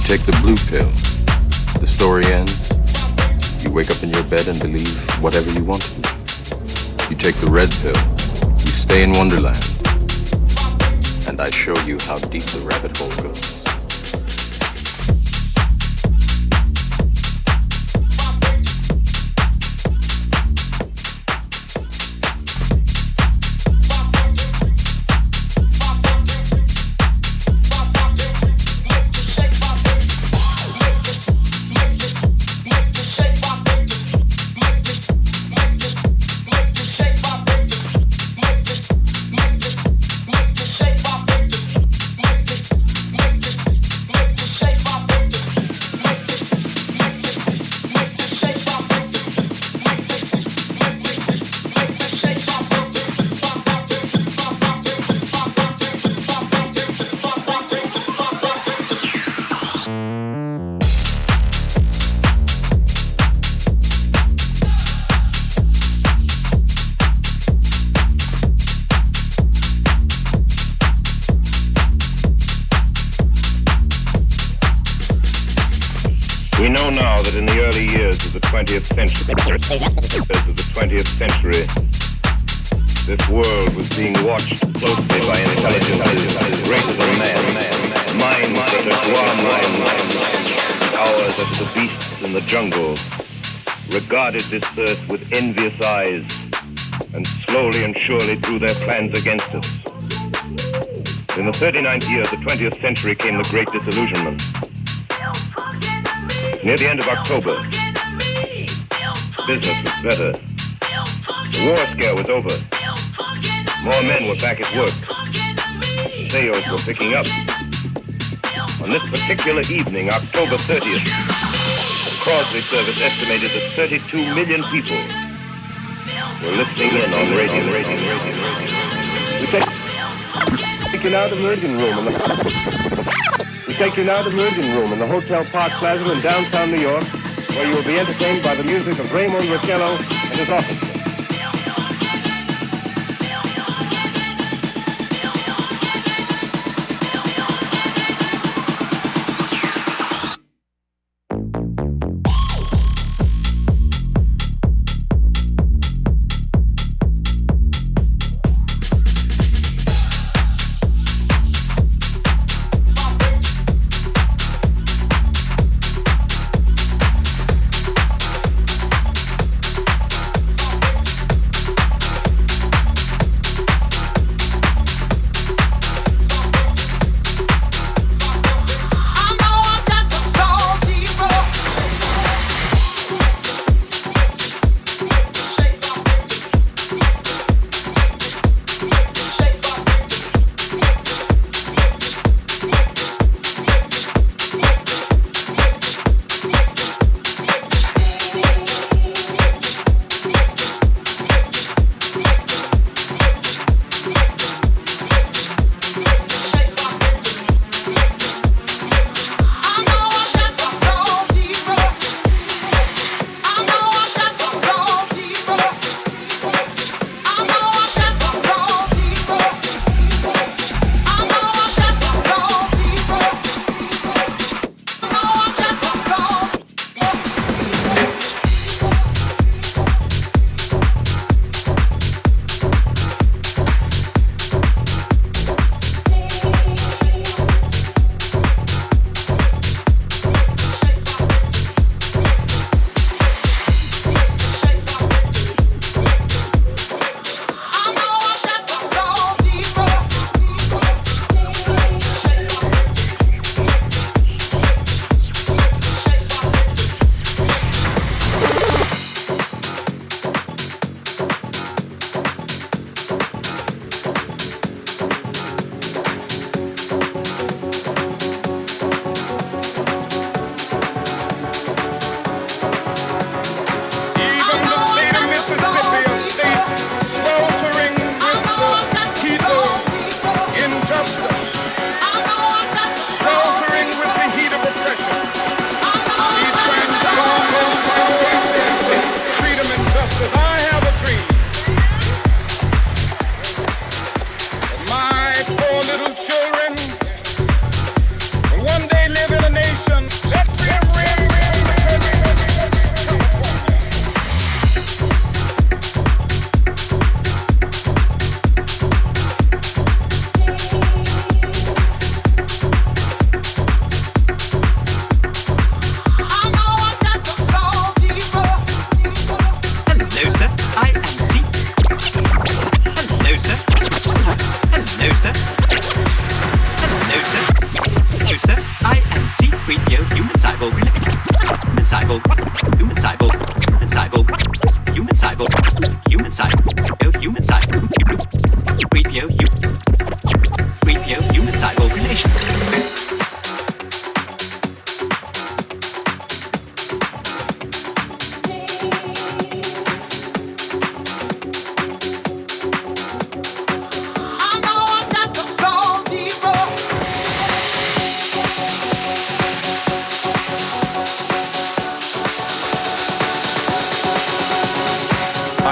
Take the blue pill. The story ends. You wake up in your bed and believe whatever you want to. You take the red pill. You stay in Wonderland. And I show you how deep the rabbit hole goes.
We know now that in the early years of the 20th century, this world was being watched closely by intelligences greater than man, minds that are to our minds, ours as the beasts in the jungle, regarded this earth with envious eyes, and slowly and surely drew their plans against us. In the 39th year of the 20th century came the Great Disillusionment. Near the end of October, business was better. The war scare was over. More men were back at work. Sales were picking up. On this particular evening, October 30th, the Crosley service estimated that 32 million people were listening in on radio. We take you now to Mercury room. We take you now to Mercury room in the Hotel Park Plaza in downtown New York, where you will be entertained by the music of Raymond Riccello and his orchestra.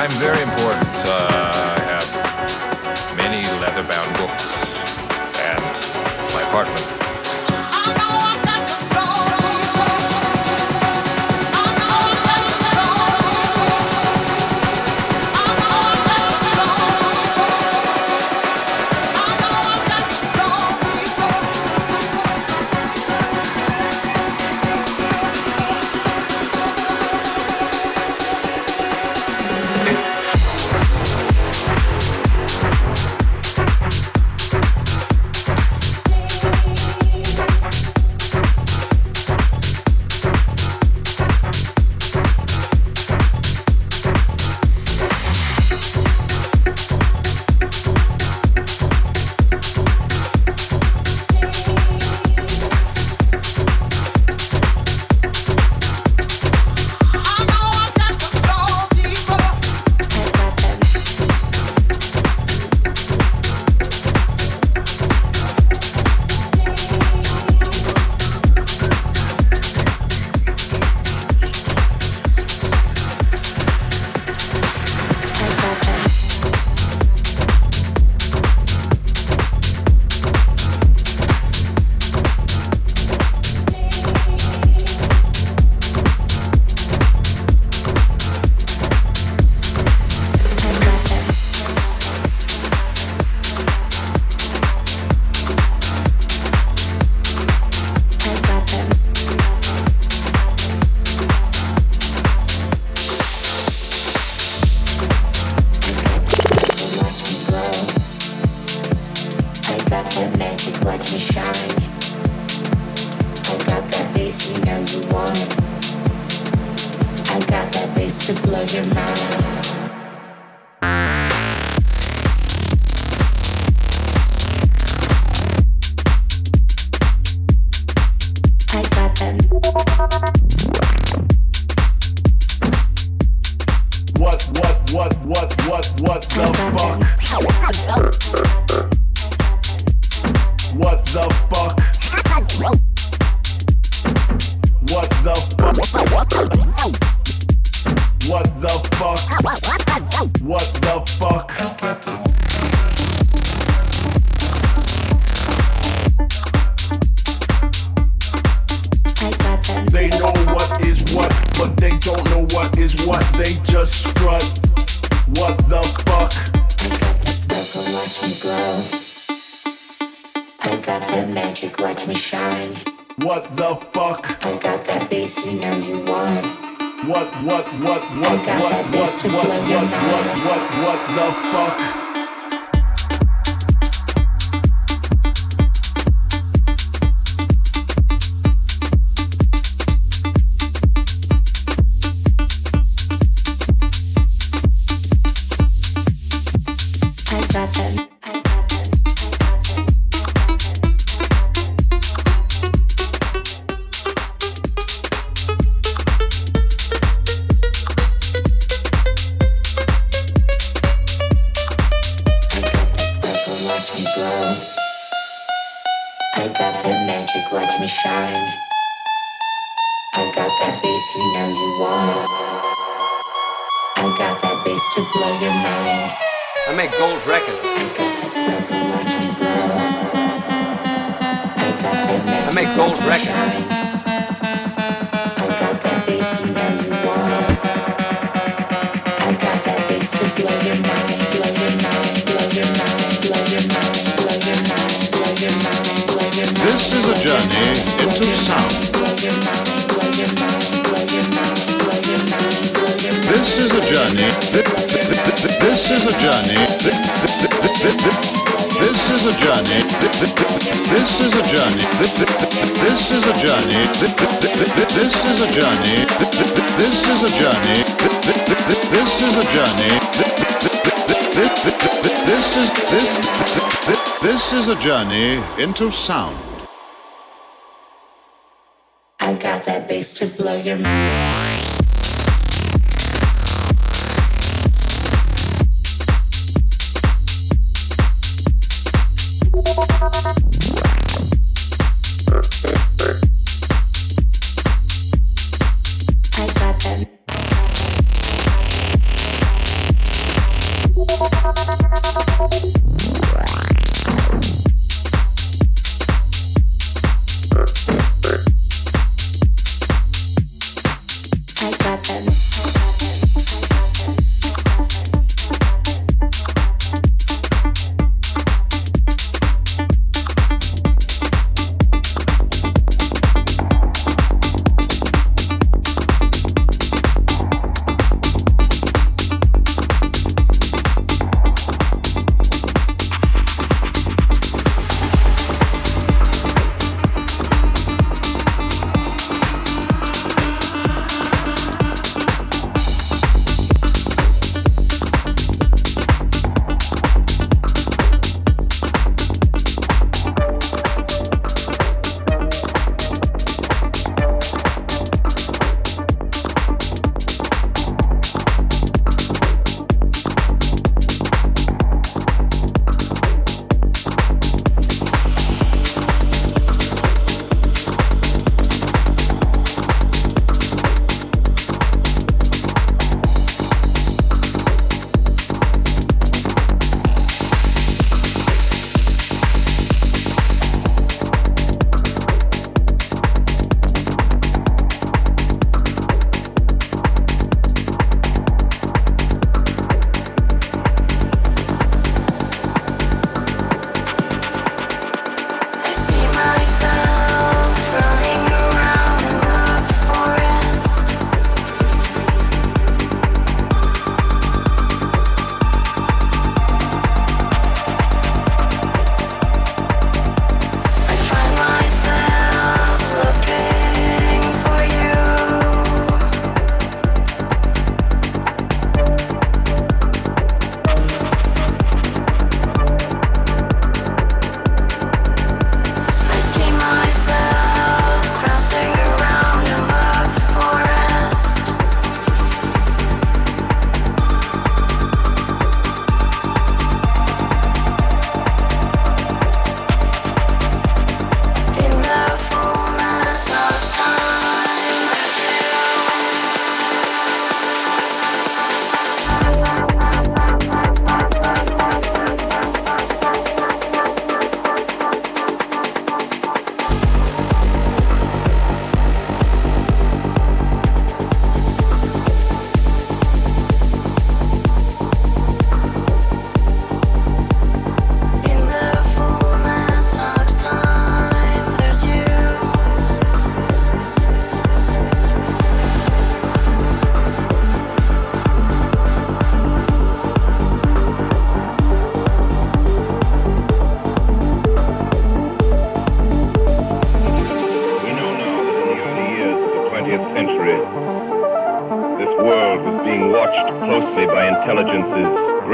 I'm very important. I have many leather that magic, watch me shine. I got that bass, you know you want it. I got that bass to blow your mind. I got that.
What the fuck? What the fuck? What the fuck? What the fuck? What the fuck? They know what is what, but they don't know what is what. They just strut. What the fuck?
I got that sparkle, watch me glow. I got that magic, watch me shine.
What the fuck?
I got that bass, you know you want it.
What the fuck?
This is a journey into sound. This is a journey. This is a journey. This is a journey. This is a journey. This is a journey. This is a journey. This is a journey. This is a journey. This is a journey into sound.
I got that bass to blow your mind.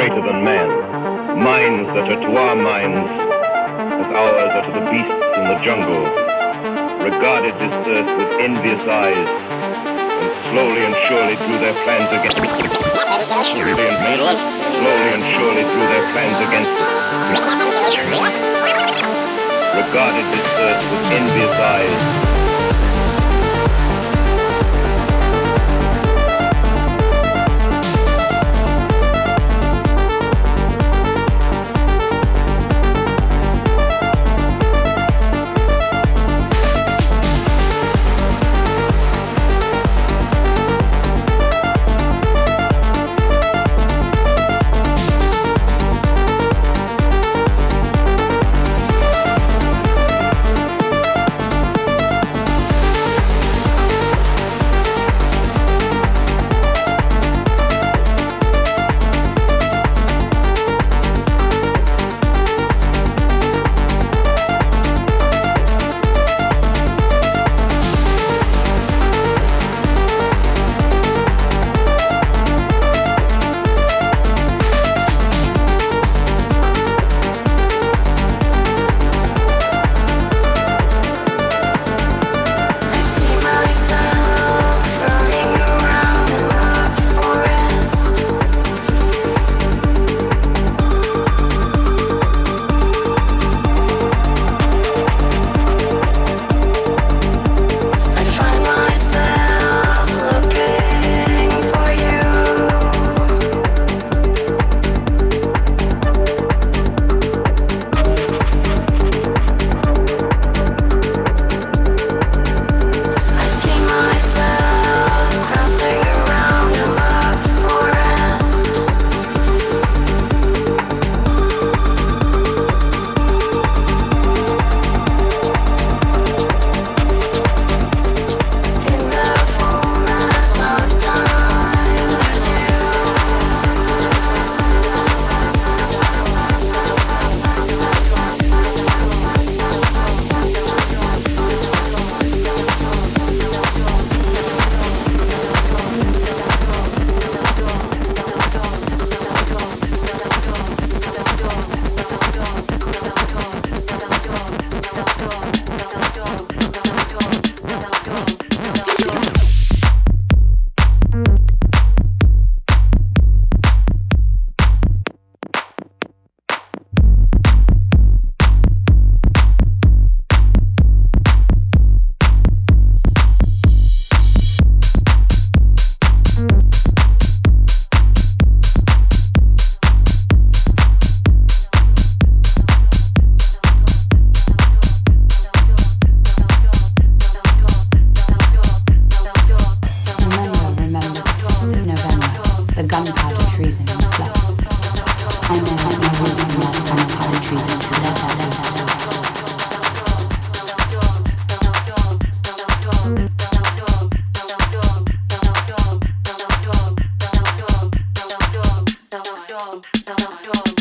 greater than man, minds that are to our minds as ours are to the beasts in the jungle, regarded this earth with envious eyes, and slowly and surely drew their plans against it. Slowly and surely drew their plans against it. Regarded this earth with envious eyes.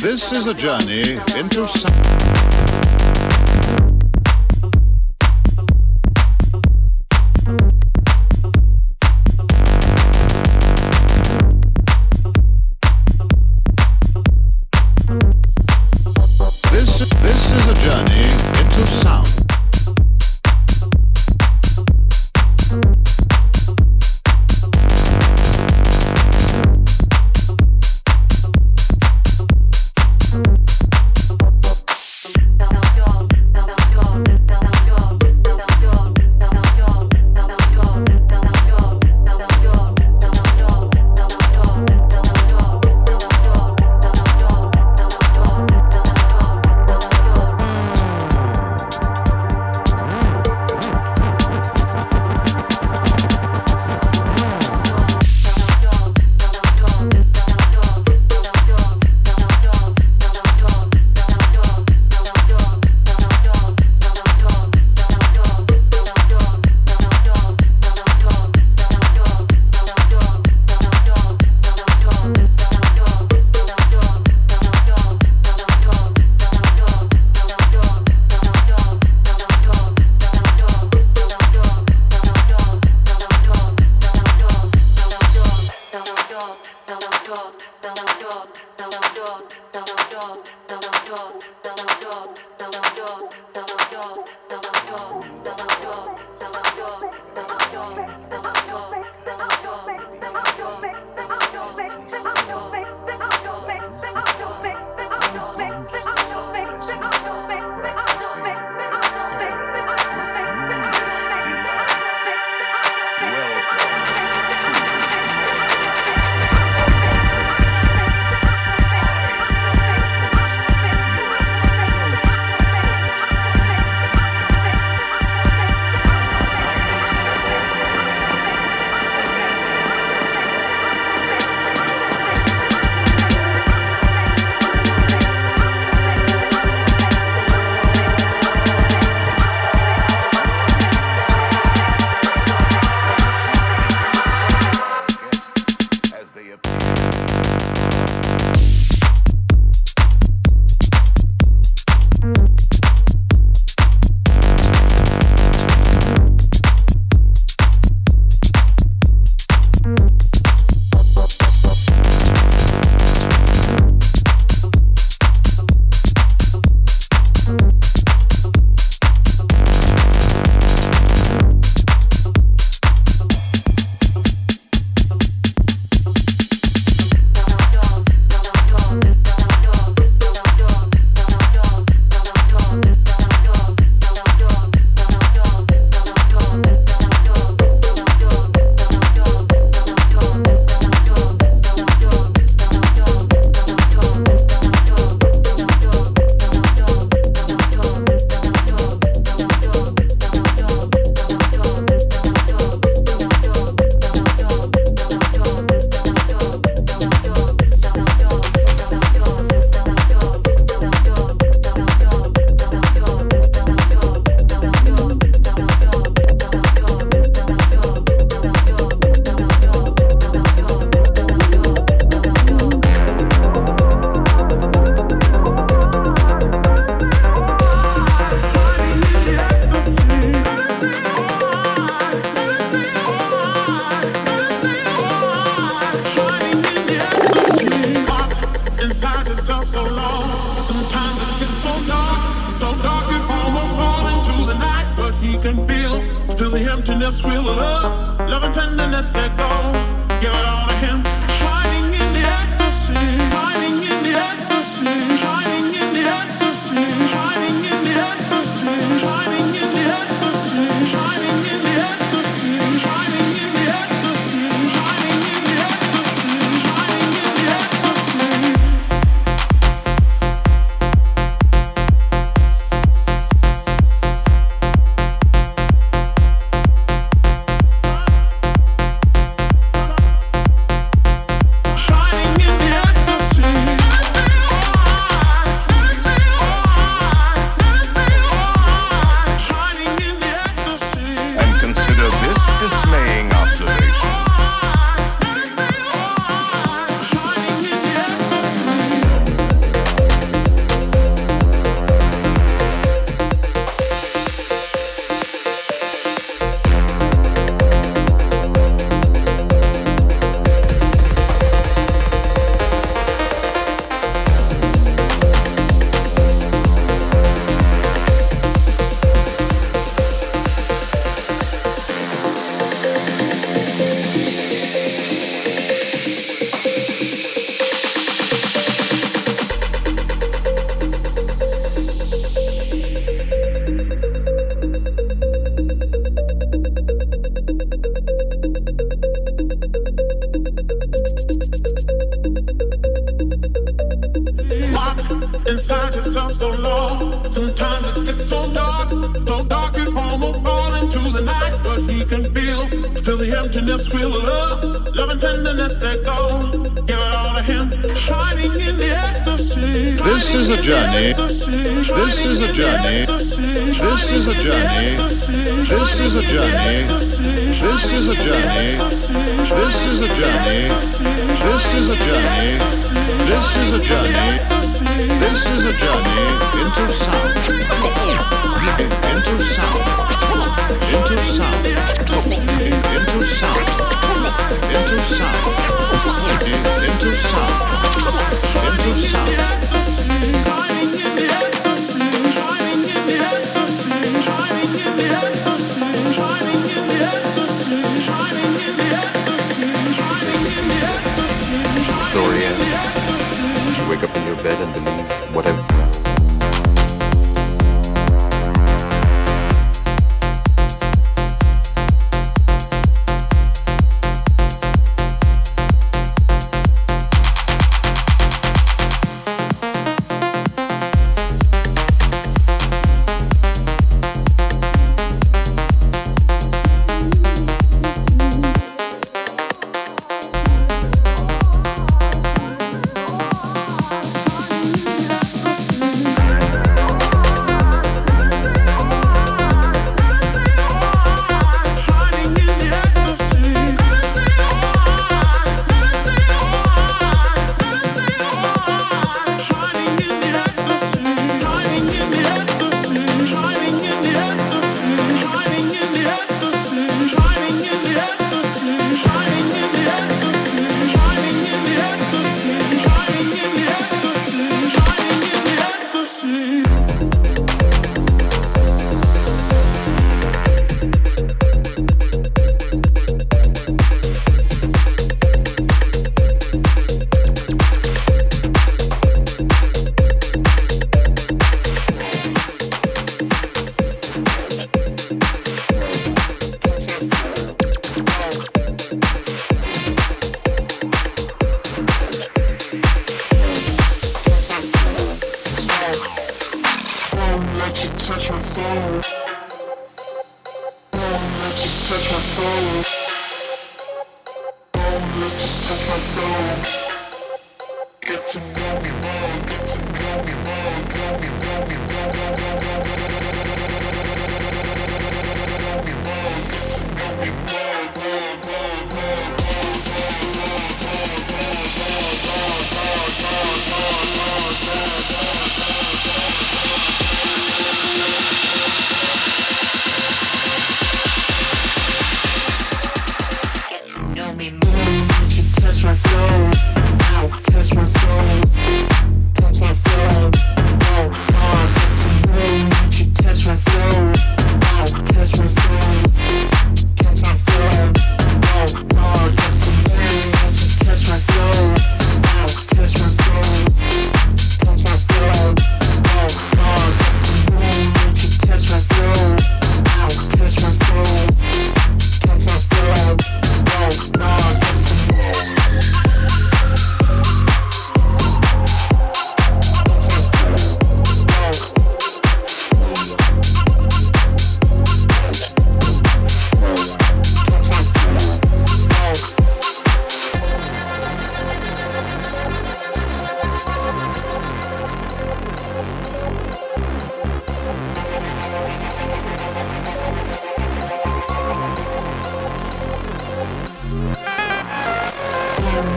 This is a journey into This is a journey into sound.
emptiness, real love, love and tenderness, let go. Give it all to him. Shining in the ecstasy, shining in the ecstasy, shining in the ecstasy, shining in the ecstasy, shining in the ecstasy, shining in the ecstasy, shining in the ecstasy, shining in the ecstasy, shining in the ecstasy. Inside yourself so long, sometimes it gets so dark it almost falls into the night. But he can feel the emptiness, feel the love and tenderness, let go. Give it all to him, shining in the ecstasy.
This is a journey. This is a journey. This is a journey. This is a journey. This is a journey. This is a journey. This is a journey. This is a journey. This is a journey into sound. Into sound. Into sound. Into sound. Into sound. Into sound. Into sound.
let you touch my soul. Let you touch my soul. Let you touch my soul. Get to know me more, get to know me more, know me more, me more, get to know me touch my soul, touch my soul, touch my soul, get to know, you touch my soul, touch my soul, touch my soul, get to know, you touch my soul, touch my soul, touch my soul, get to know, you touch my soul, touch my soul, touch my soul, get to know.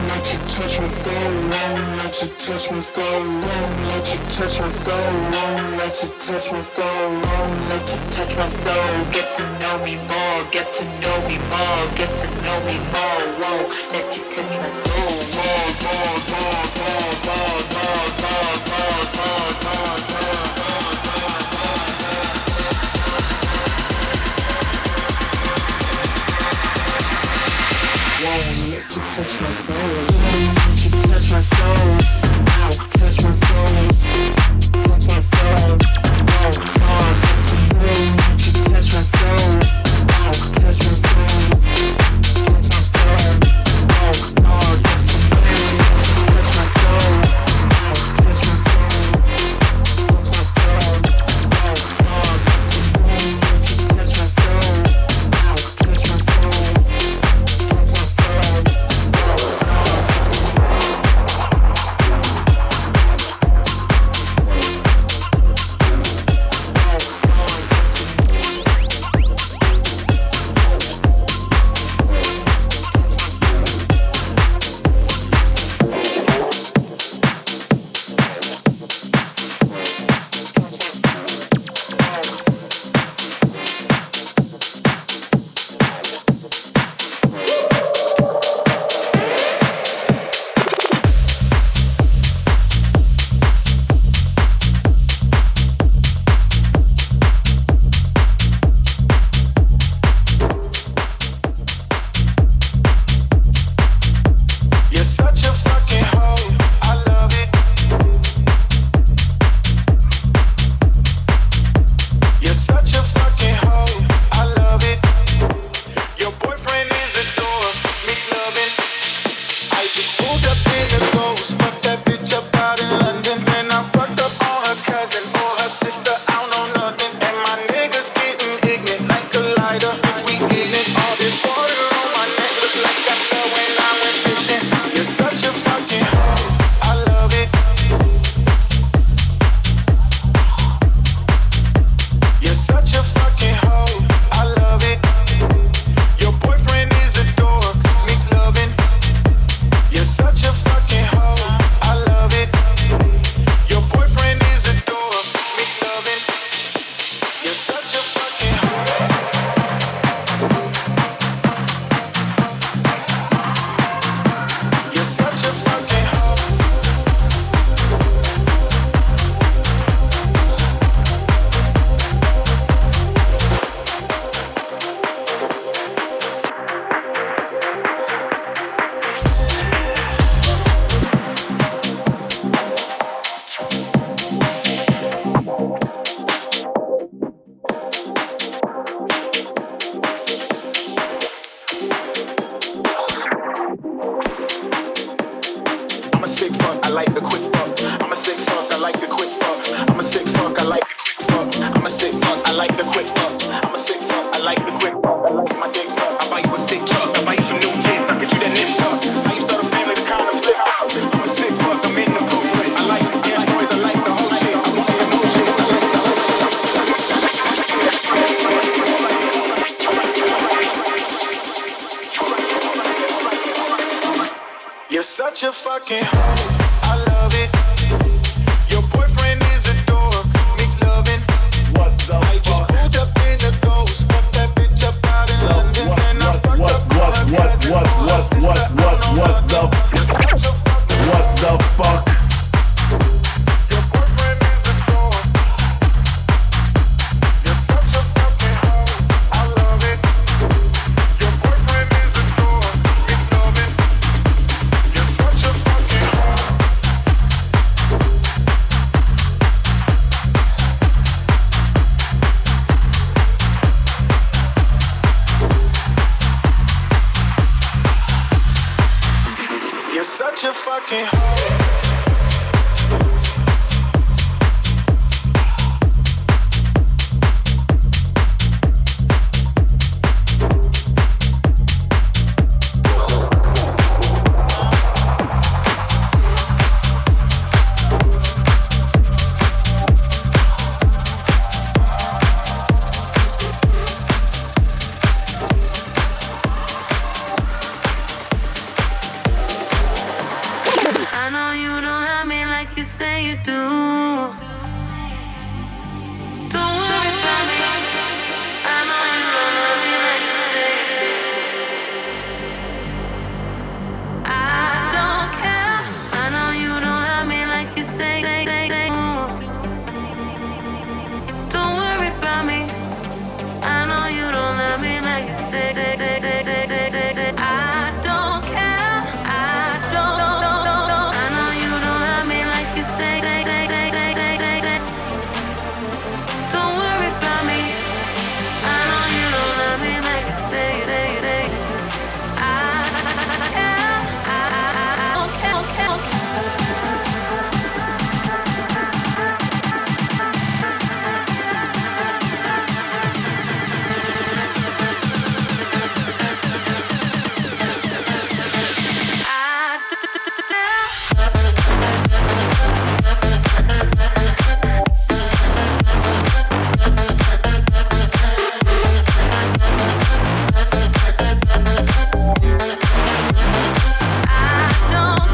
Let you touch my soul, let you touch my soul, let you touch my soul, let you touch my soul, let you touch my soul. Get to know me more, get to know me more, get to know me more. Let you touch my soul, let you touch my soul, let you touch my soul, touch my soul, touch my soul, get to know, let you touch my soul, touch my soul, touch my soul, get to know, touch my soul, touch my soul, touch my soul, get to know, let you touch my soul, touch my soul. I'm a sick fuck, I like the quick fuck. I'm a sick fuck, I like the quick fuck. I like my dick suck. I buy you a sick truck. I buy you some new kids. I get you that nip tuck. I used to start a family to kind of slip out. I'm a sick fuck, I'm in the poop. I like the dance noise, I like the whole shit. I want the emotion, I like the whole shit. You're such a fucking hoe. I love it. Your boyfriend is a dork. Make loving. What the I just pulled up in a ghost. Fuck that bitch up out in London. And I fucked up for her cousin.
What the fuck?
Your boyfriend is a dork. You're such a fucking hoe. I love it. Your boyfriend is a dork. Make loving. You're such a fucking hoe. You're such a fucking hoe.
I know you don't love me like you say you do. Don't worry about me. I know you don't love me like you say you do. I don't care. I know you don't love me like you say you do. Don't worry about me. I know you don't love me like you say I don't care. I don't. I know you don't love me like you say. Don't worry about me. I know you don't love me like you say. I don't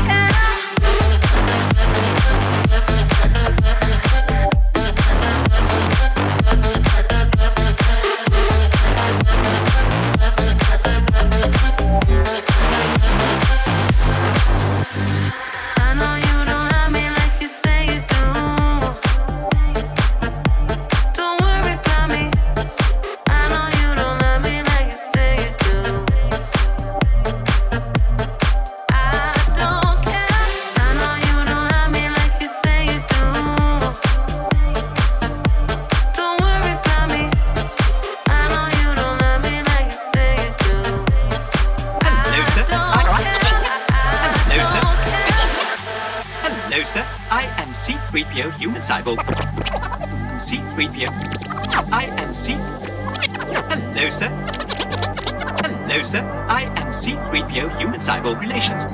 C-3PO human cyborg. C-3PO. I am C. Hello, sir. Hello, sir. I am C-3PO human cyborg relations.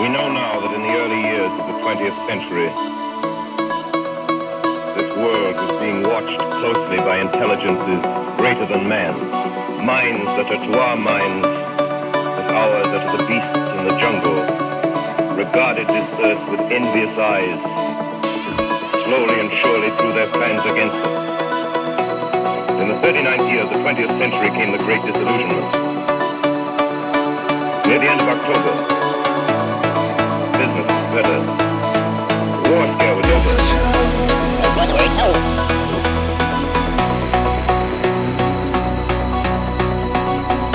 We know now that in the early years of the 20th century, this world was being watched closely by intelligences greater than man, minds that are to our minds as ours are to the beasts in the jungle, regarded this earth with envious eyes, slowly and surely threw their plans against us. In the 39th year of the 20th century came the Great Disillusionment. Near the end of October, business was better. The war scare was over.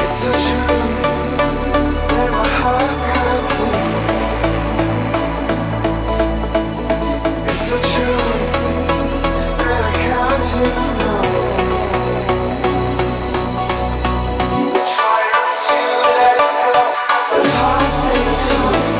It's a June where my heart can't beat. It's a June and I can't ignore. Trying to let go, but heart stays close.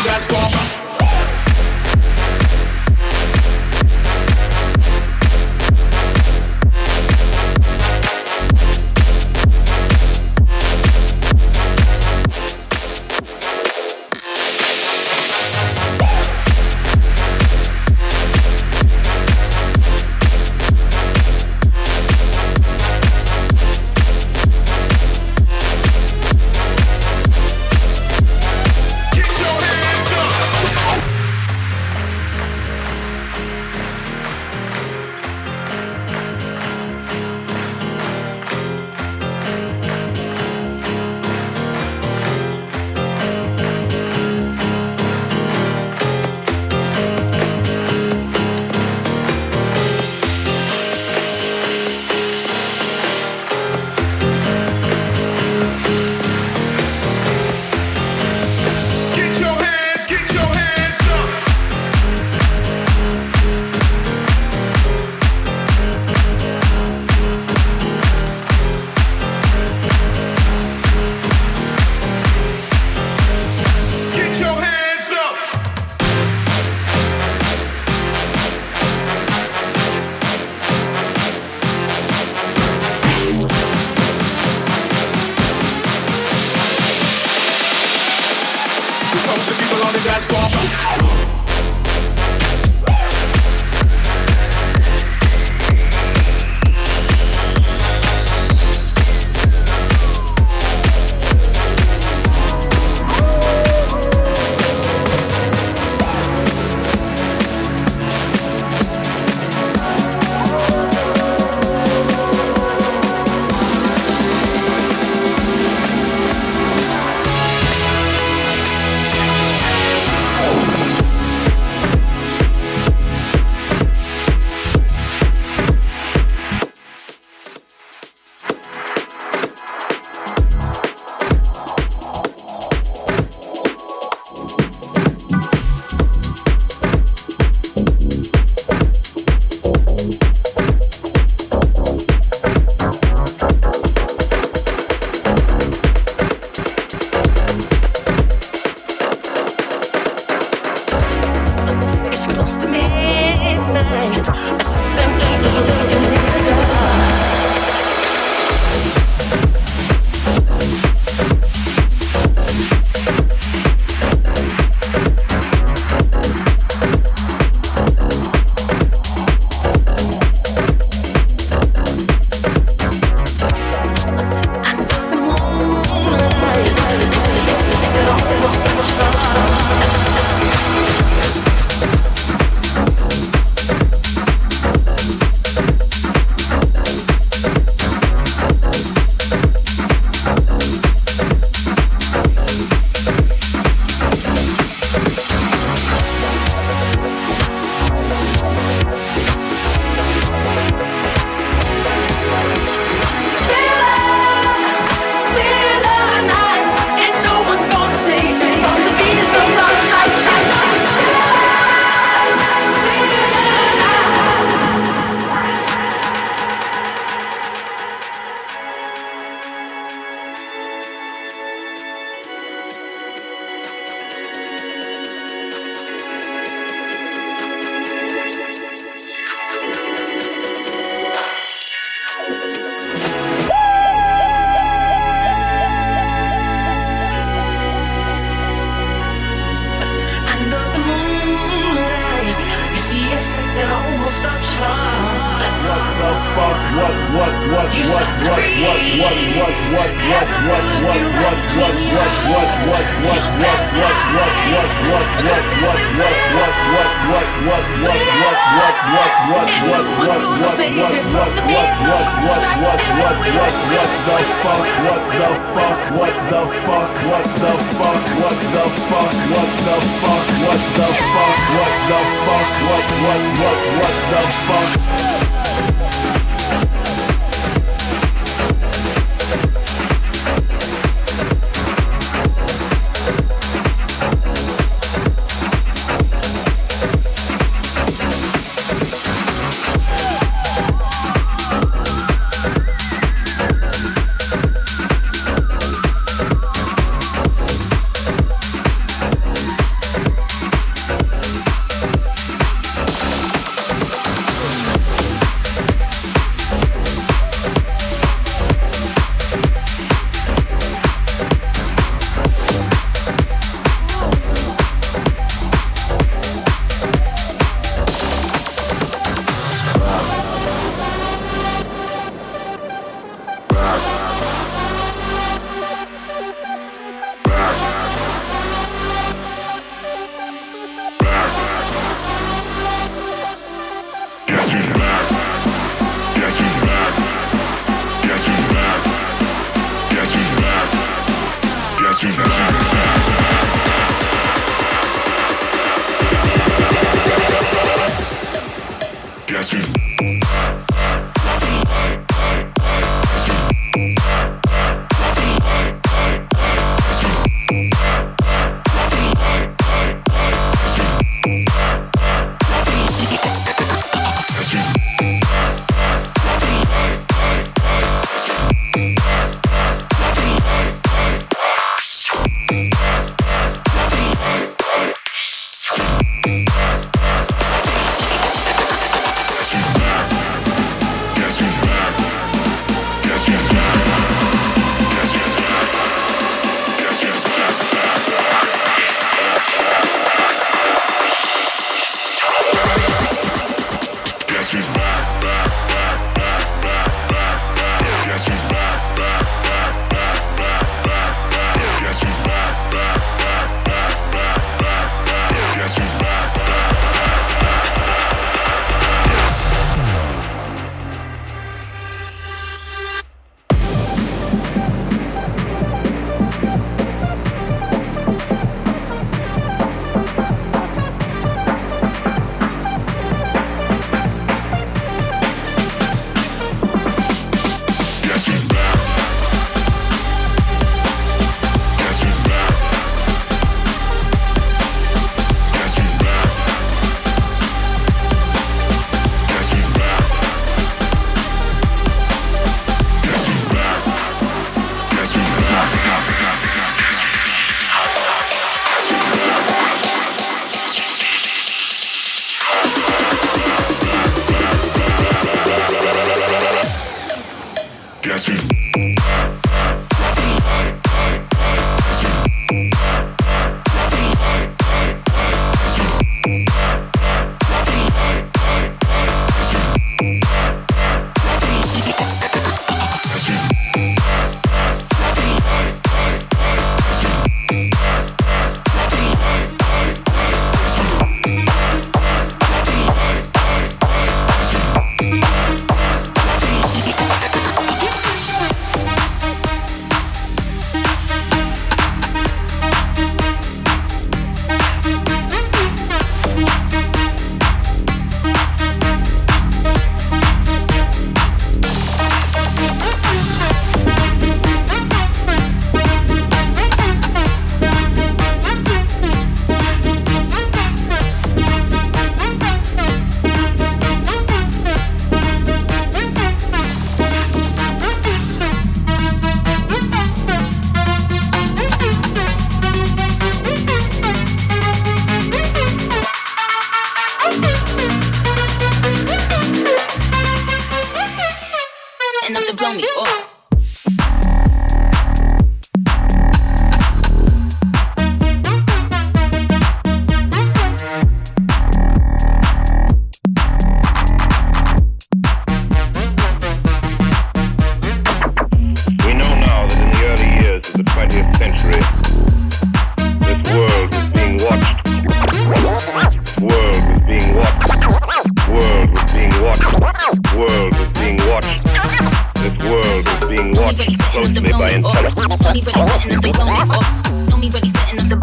dance floor.
Guess who's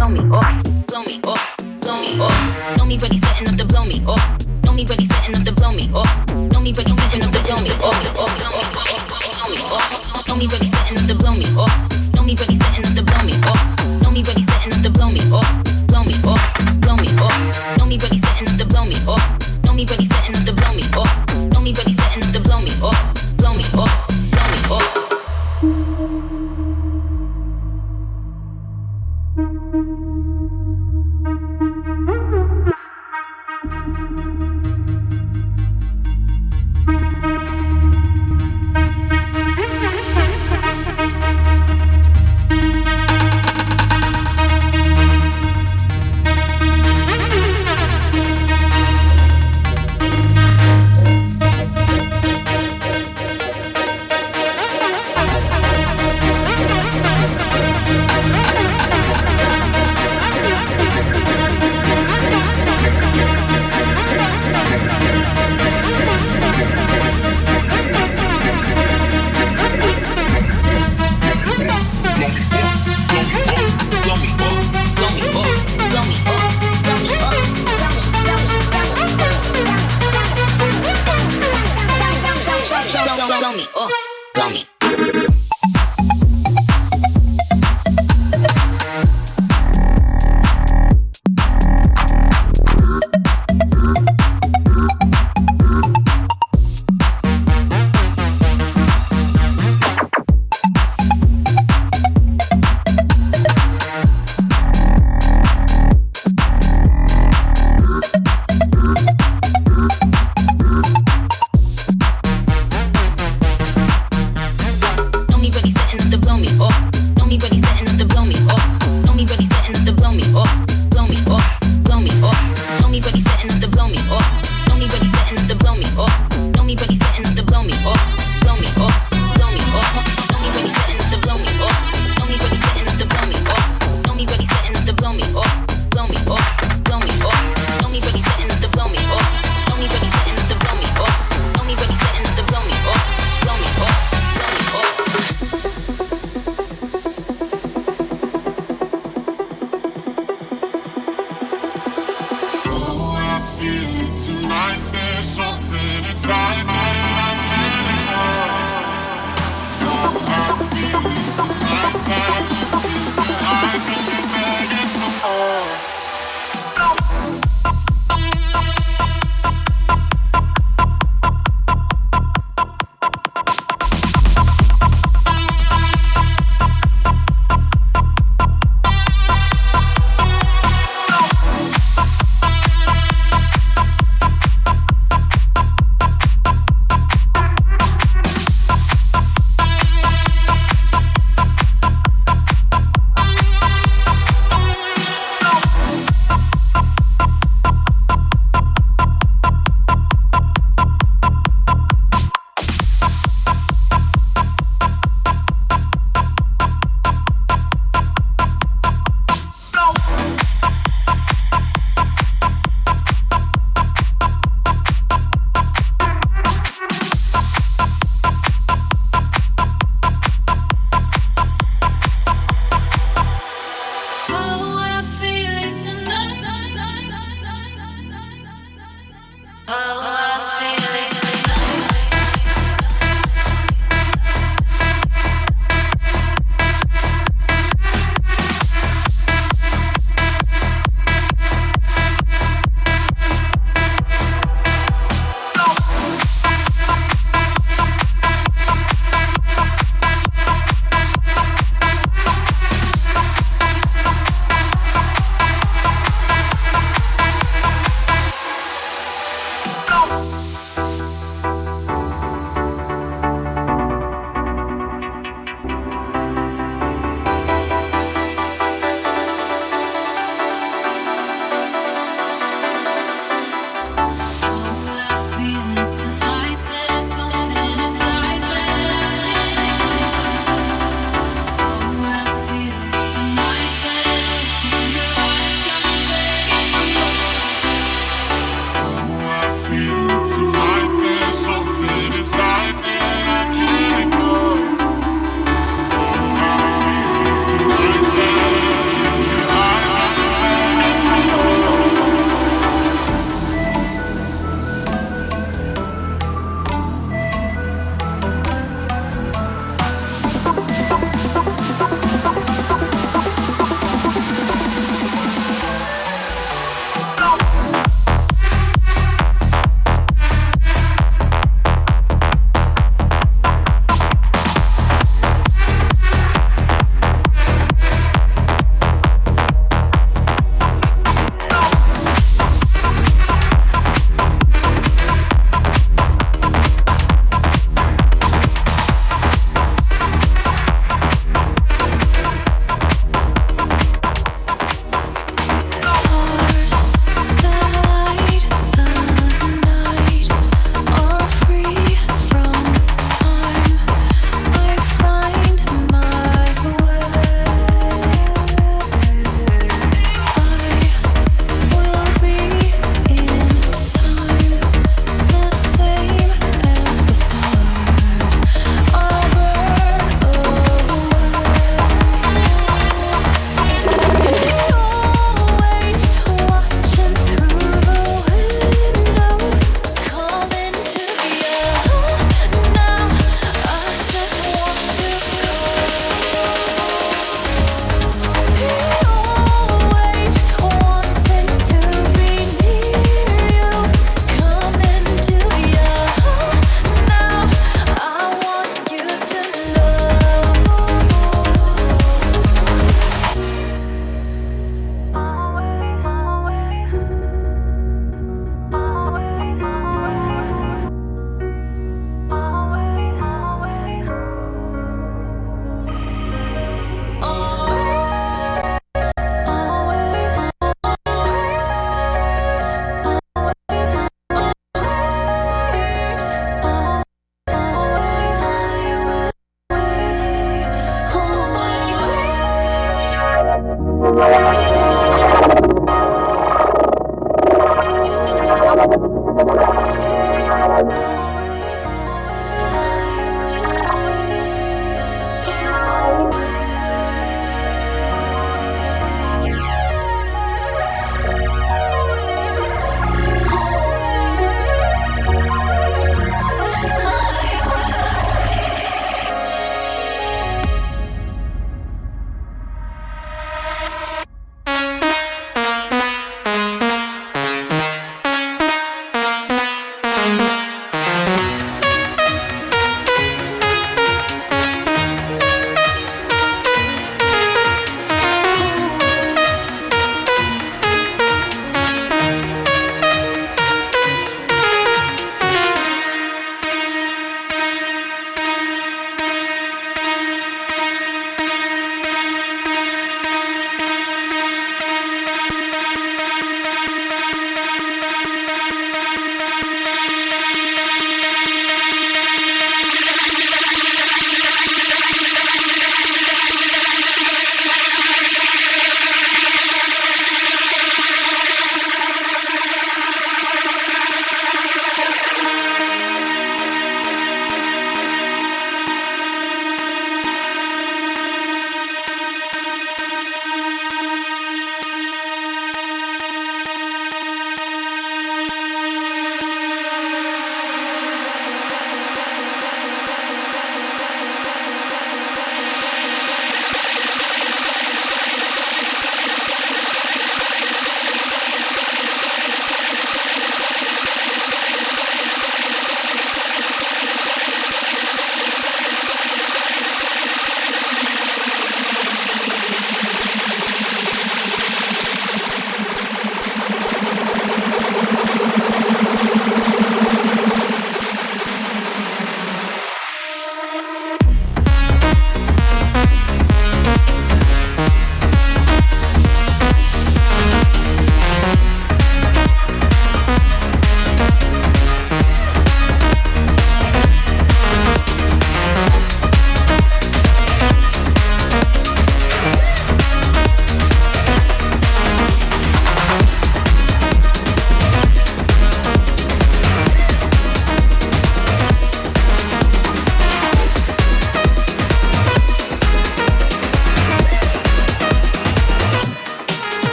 blow me off, blow me off, blow me off. Know me ready, setting up to blow me off. Know me ready, setting up to blow me off. Know me ready, setting up to blow me off, blow me off. Know me ready, setting up to blow me off. Know me ready, setting up to blow me off. Know me ready, setting up to blow me off, blow me off, blow me off. Know me ready, setting up to blow me off. Know me ready, setting up to blow me off. Know me ready, setting up to blow me off, blow me off, blow me off.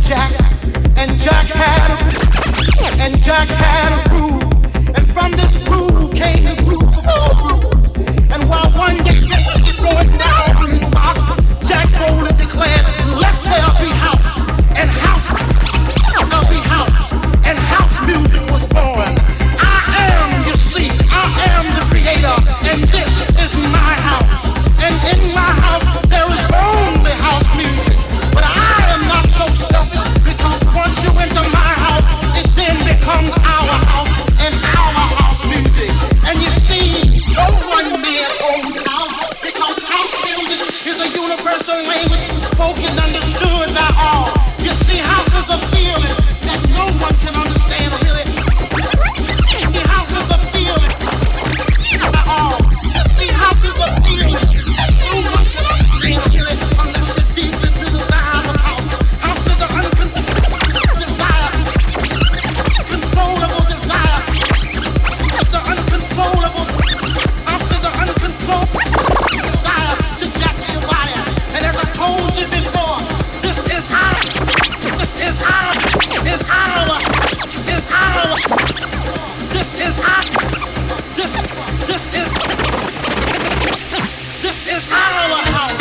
Jack, and Jack had a groove, and from this groove came the groove of all grooves. And while one day Mr. throw it down on his box, Jack boldly declared, "Let there be house," and house music was born. I am, you see, I am the creator, and this is my house. And in my house there is only house music. But I am not so selfish, because once you enter my house, it then becomes our house and our house music. And you see, no one man owns house, because house music is a universal language spoken, understood by all. You see, house is a feeling that no one can understand really. The house is a feeling by all. You see, house is a feeling that no one can understand really, unless you're deep into the vibe of house. House is an uncontrollable desire. Controllable desire. It's an uncontrollable. House is an uncontrollable desire to jack your body. And as I told you before, this is our. This is our. This is our. This is our. This is our house.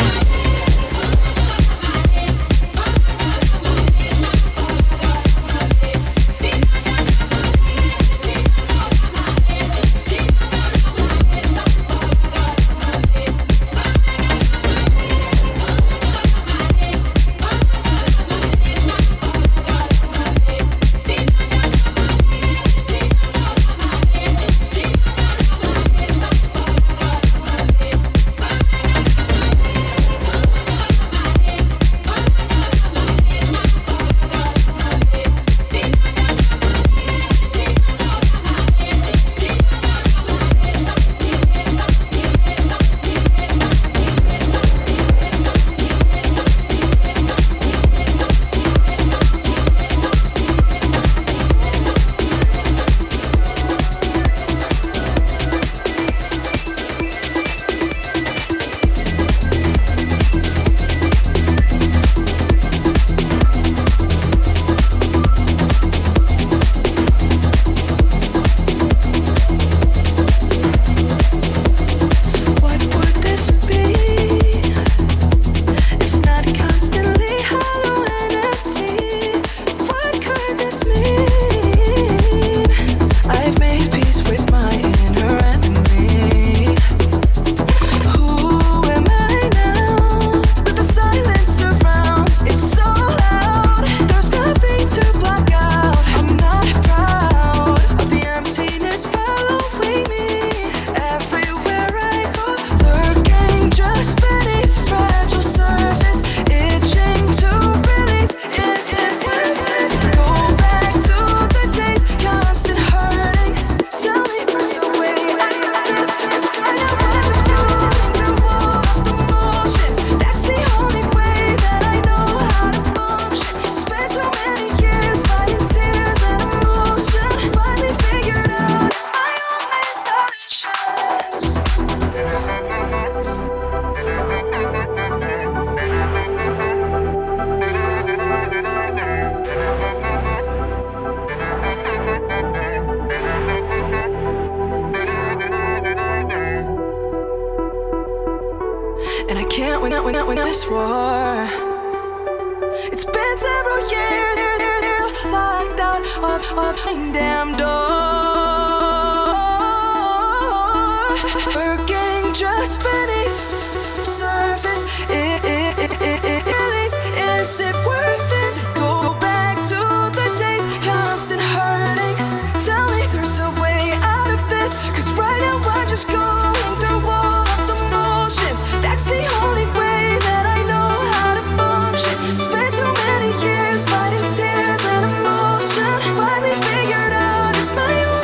win this war. It's been several years locked out of damn door. Working just beneath the surface. Is it worth it to go back to the days? Constant hurting. Tell me there's a way out of this. 'Cause right now I'm just going through all of the motions. That's the only way that I know how to function. Spent so many years fighting tears and emotion. Finally figured out it's my own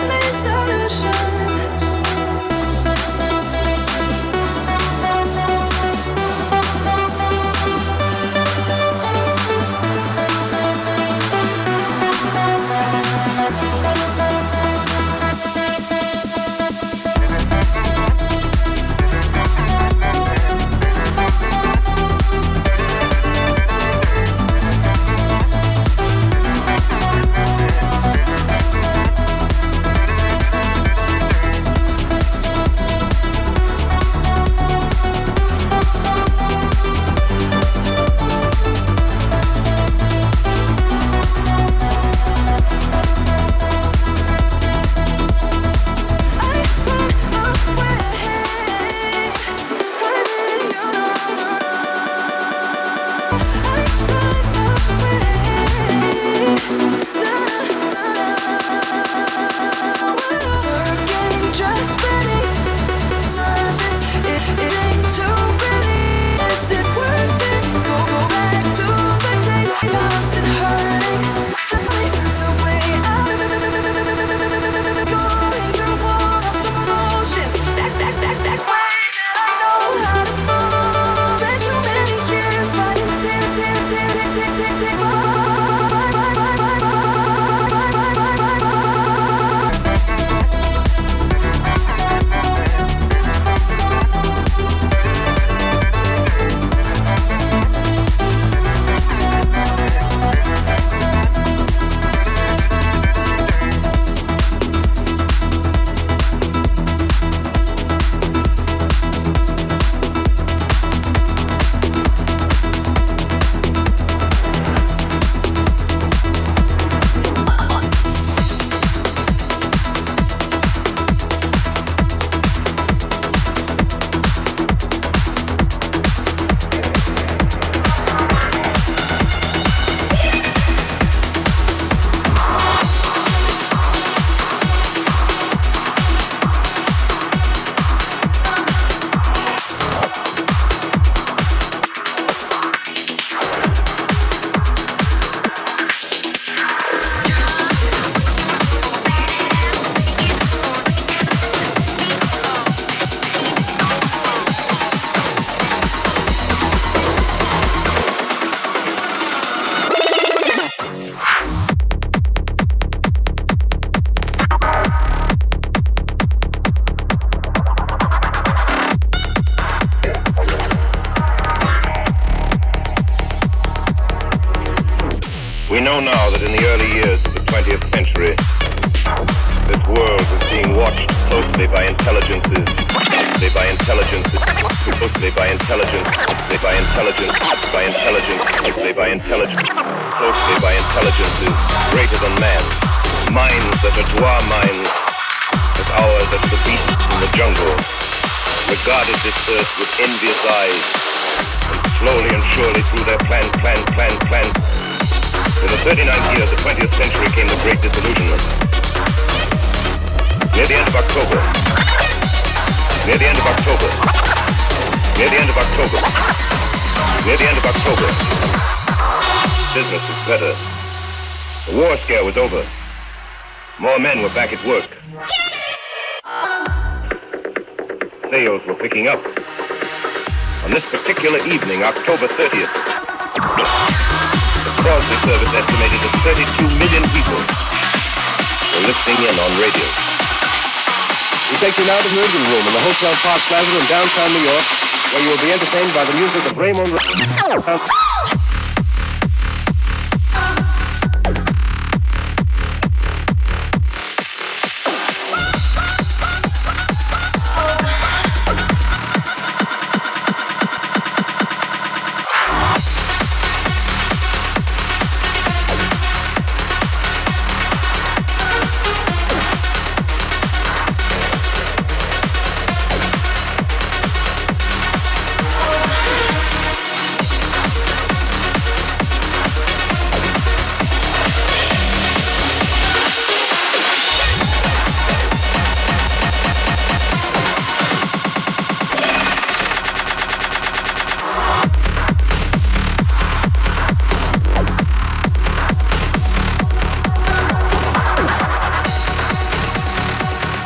know now that in the early years of the 20th century, this world was being watched closely by intelligences, closely by intelligences, closely by intelligence, closely by intelligence, by intelligence, closely by intelligence, closely by intelligences greater than man, minds that are to our minds as ours as the beasts in the jungle, regarded this earth with envious eyes, and slowly and surely through their plan. In the 39th year of the 20th century came the Great Disillusionment. Near the end of October. Near the end of October. Near the end of October. Near the end of October. Business was better. The war scare was over. More men were back at work. Sales were picking up. On this particular evening, October 30th, the Crosby service estimated that 32 million people were listening in on radio.
We take you now to the Engine Room in the Hotel Park Plaza in downtown New York, where you will be entertained by the music of Raymond.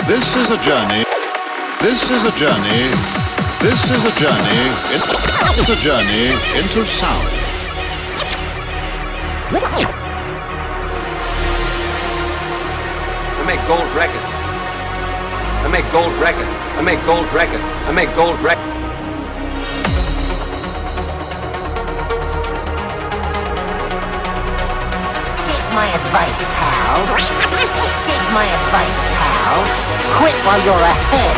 This is a journey. This is a journey. This is a journey. It's a journey into sound.
I make gold records. I make gold records. I make gold records. I make gold records.
Take my advice, pal. Take my advice, pal. Quit while you're ahead.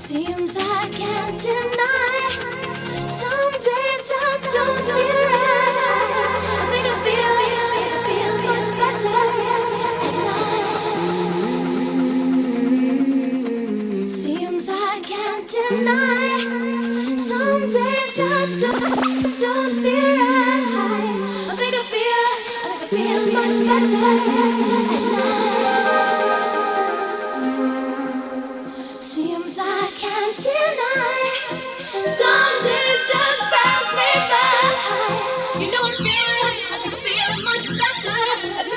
Seems I can't deny. Some days just don't feel right. I think I feel much better at night. Seems I can't deny. Some days just don't feel right. I think I feel much better at night. Seems I can't deny. Some days just bounce me by. You know I think I feel much better at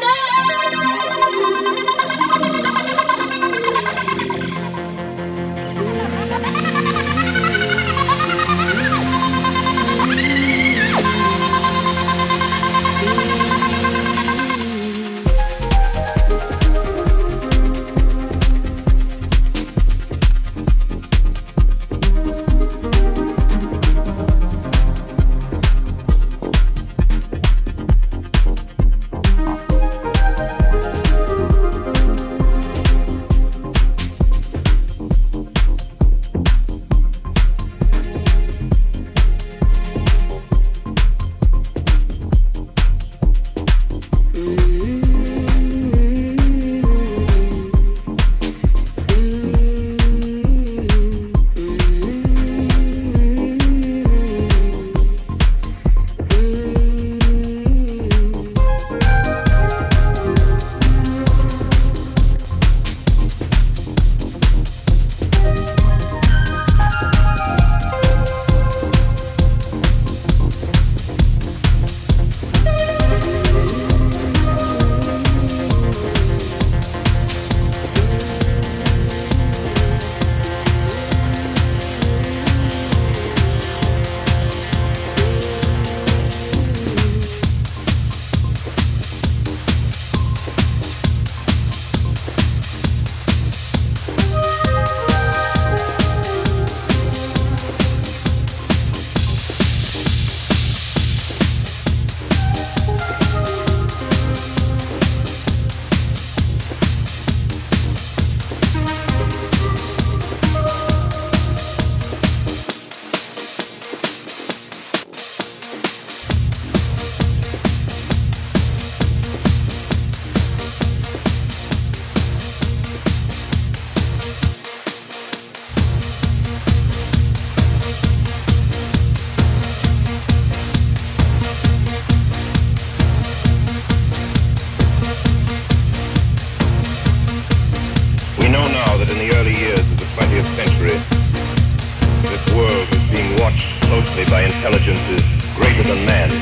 intelligences greater than man,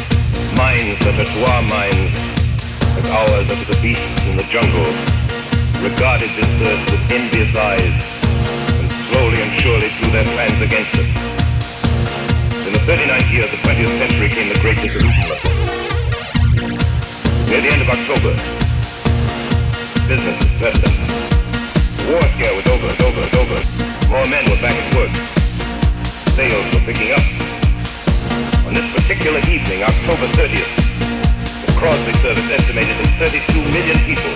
minds that are to our minds as ours are to the beasts in the jungle, regarded this earth with envious eyes, and slowly and surely drew their plans against us. In the 39th year of the 20th century came the Great Disillusionment. Near the end of October, business was perfect. The war scare was over and over and over. More men were back at work. Sales were picking up. On this particular evening, October 30th, the Crosby service estimated that 32 million people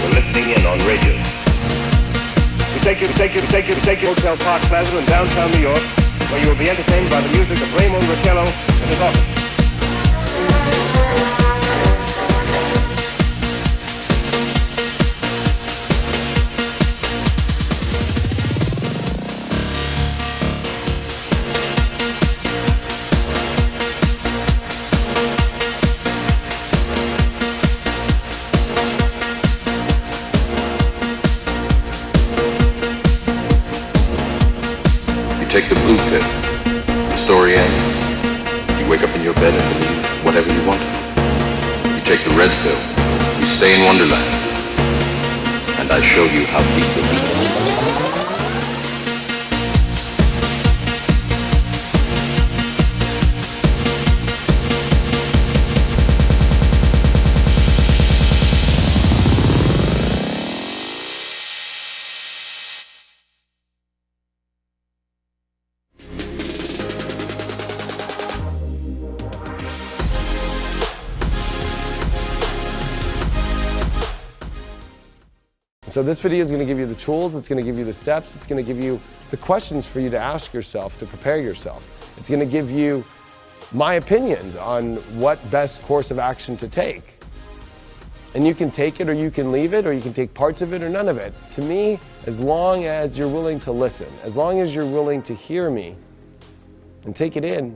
were listening in on radio.
We take you to Hotel Park Plaza in downtown New York, where you will be entertained by the music of Raymond Rotello and his office.
Take the blue pill. The story ends. You wake up in your bed and believe whatever you want to. You take the red pill. You stay in Wonderland. And I show you how deep the deep.
So this video is going to give you the tools, it's going to give you the steps, it's going to give you the questions for you to ask yourself to prepare yourself. It's going to give you my opinions on what best course of action to take. And you can take it or you can leave it or you can take parts of it or none of it. To me, as long as you're willing to listen, as long as you're willing to hear me and take it in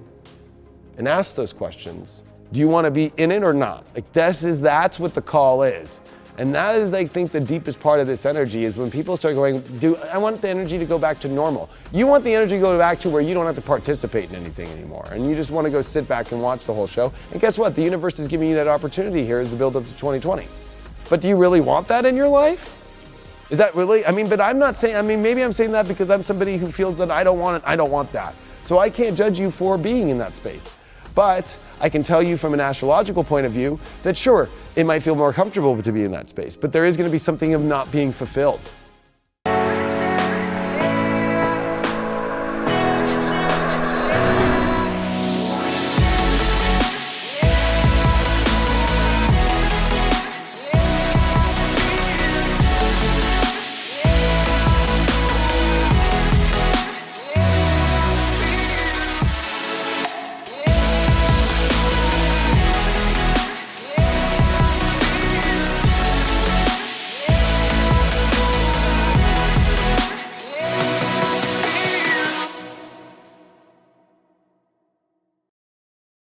and ask those questions, do you want to be in it or not? Like that's what the call is. And that is, I think, the deepest part of this energy is when people start going, I want the energy to go back to normal. You want the energy to go back to where you don't have to participate in anything anymore. And you just want to go sit back and watch the whole show. And guess what? The universe is giving you that opportunity here to build up to 2020. But do you really want that in your life? Is that really, but I'm not saying, maybe I'm saying that because I'm somebody who feels that I don't want it, I don't want that. So I can't judge you for being in that space. But I can tell you from an astrological point of view that sure, it might feel more comfortable to be in that space, but there is going to be something of not being fulfilled.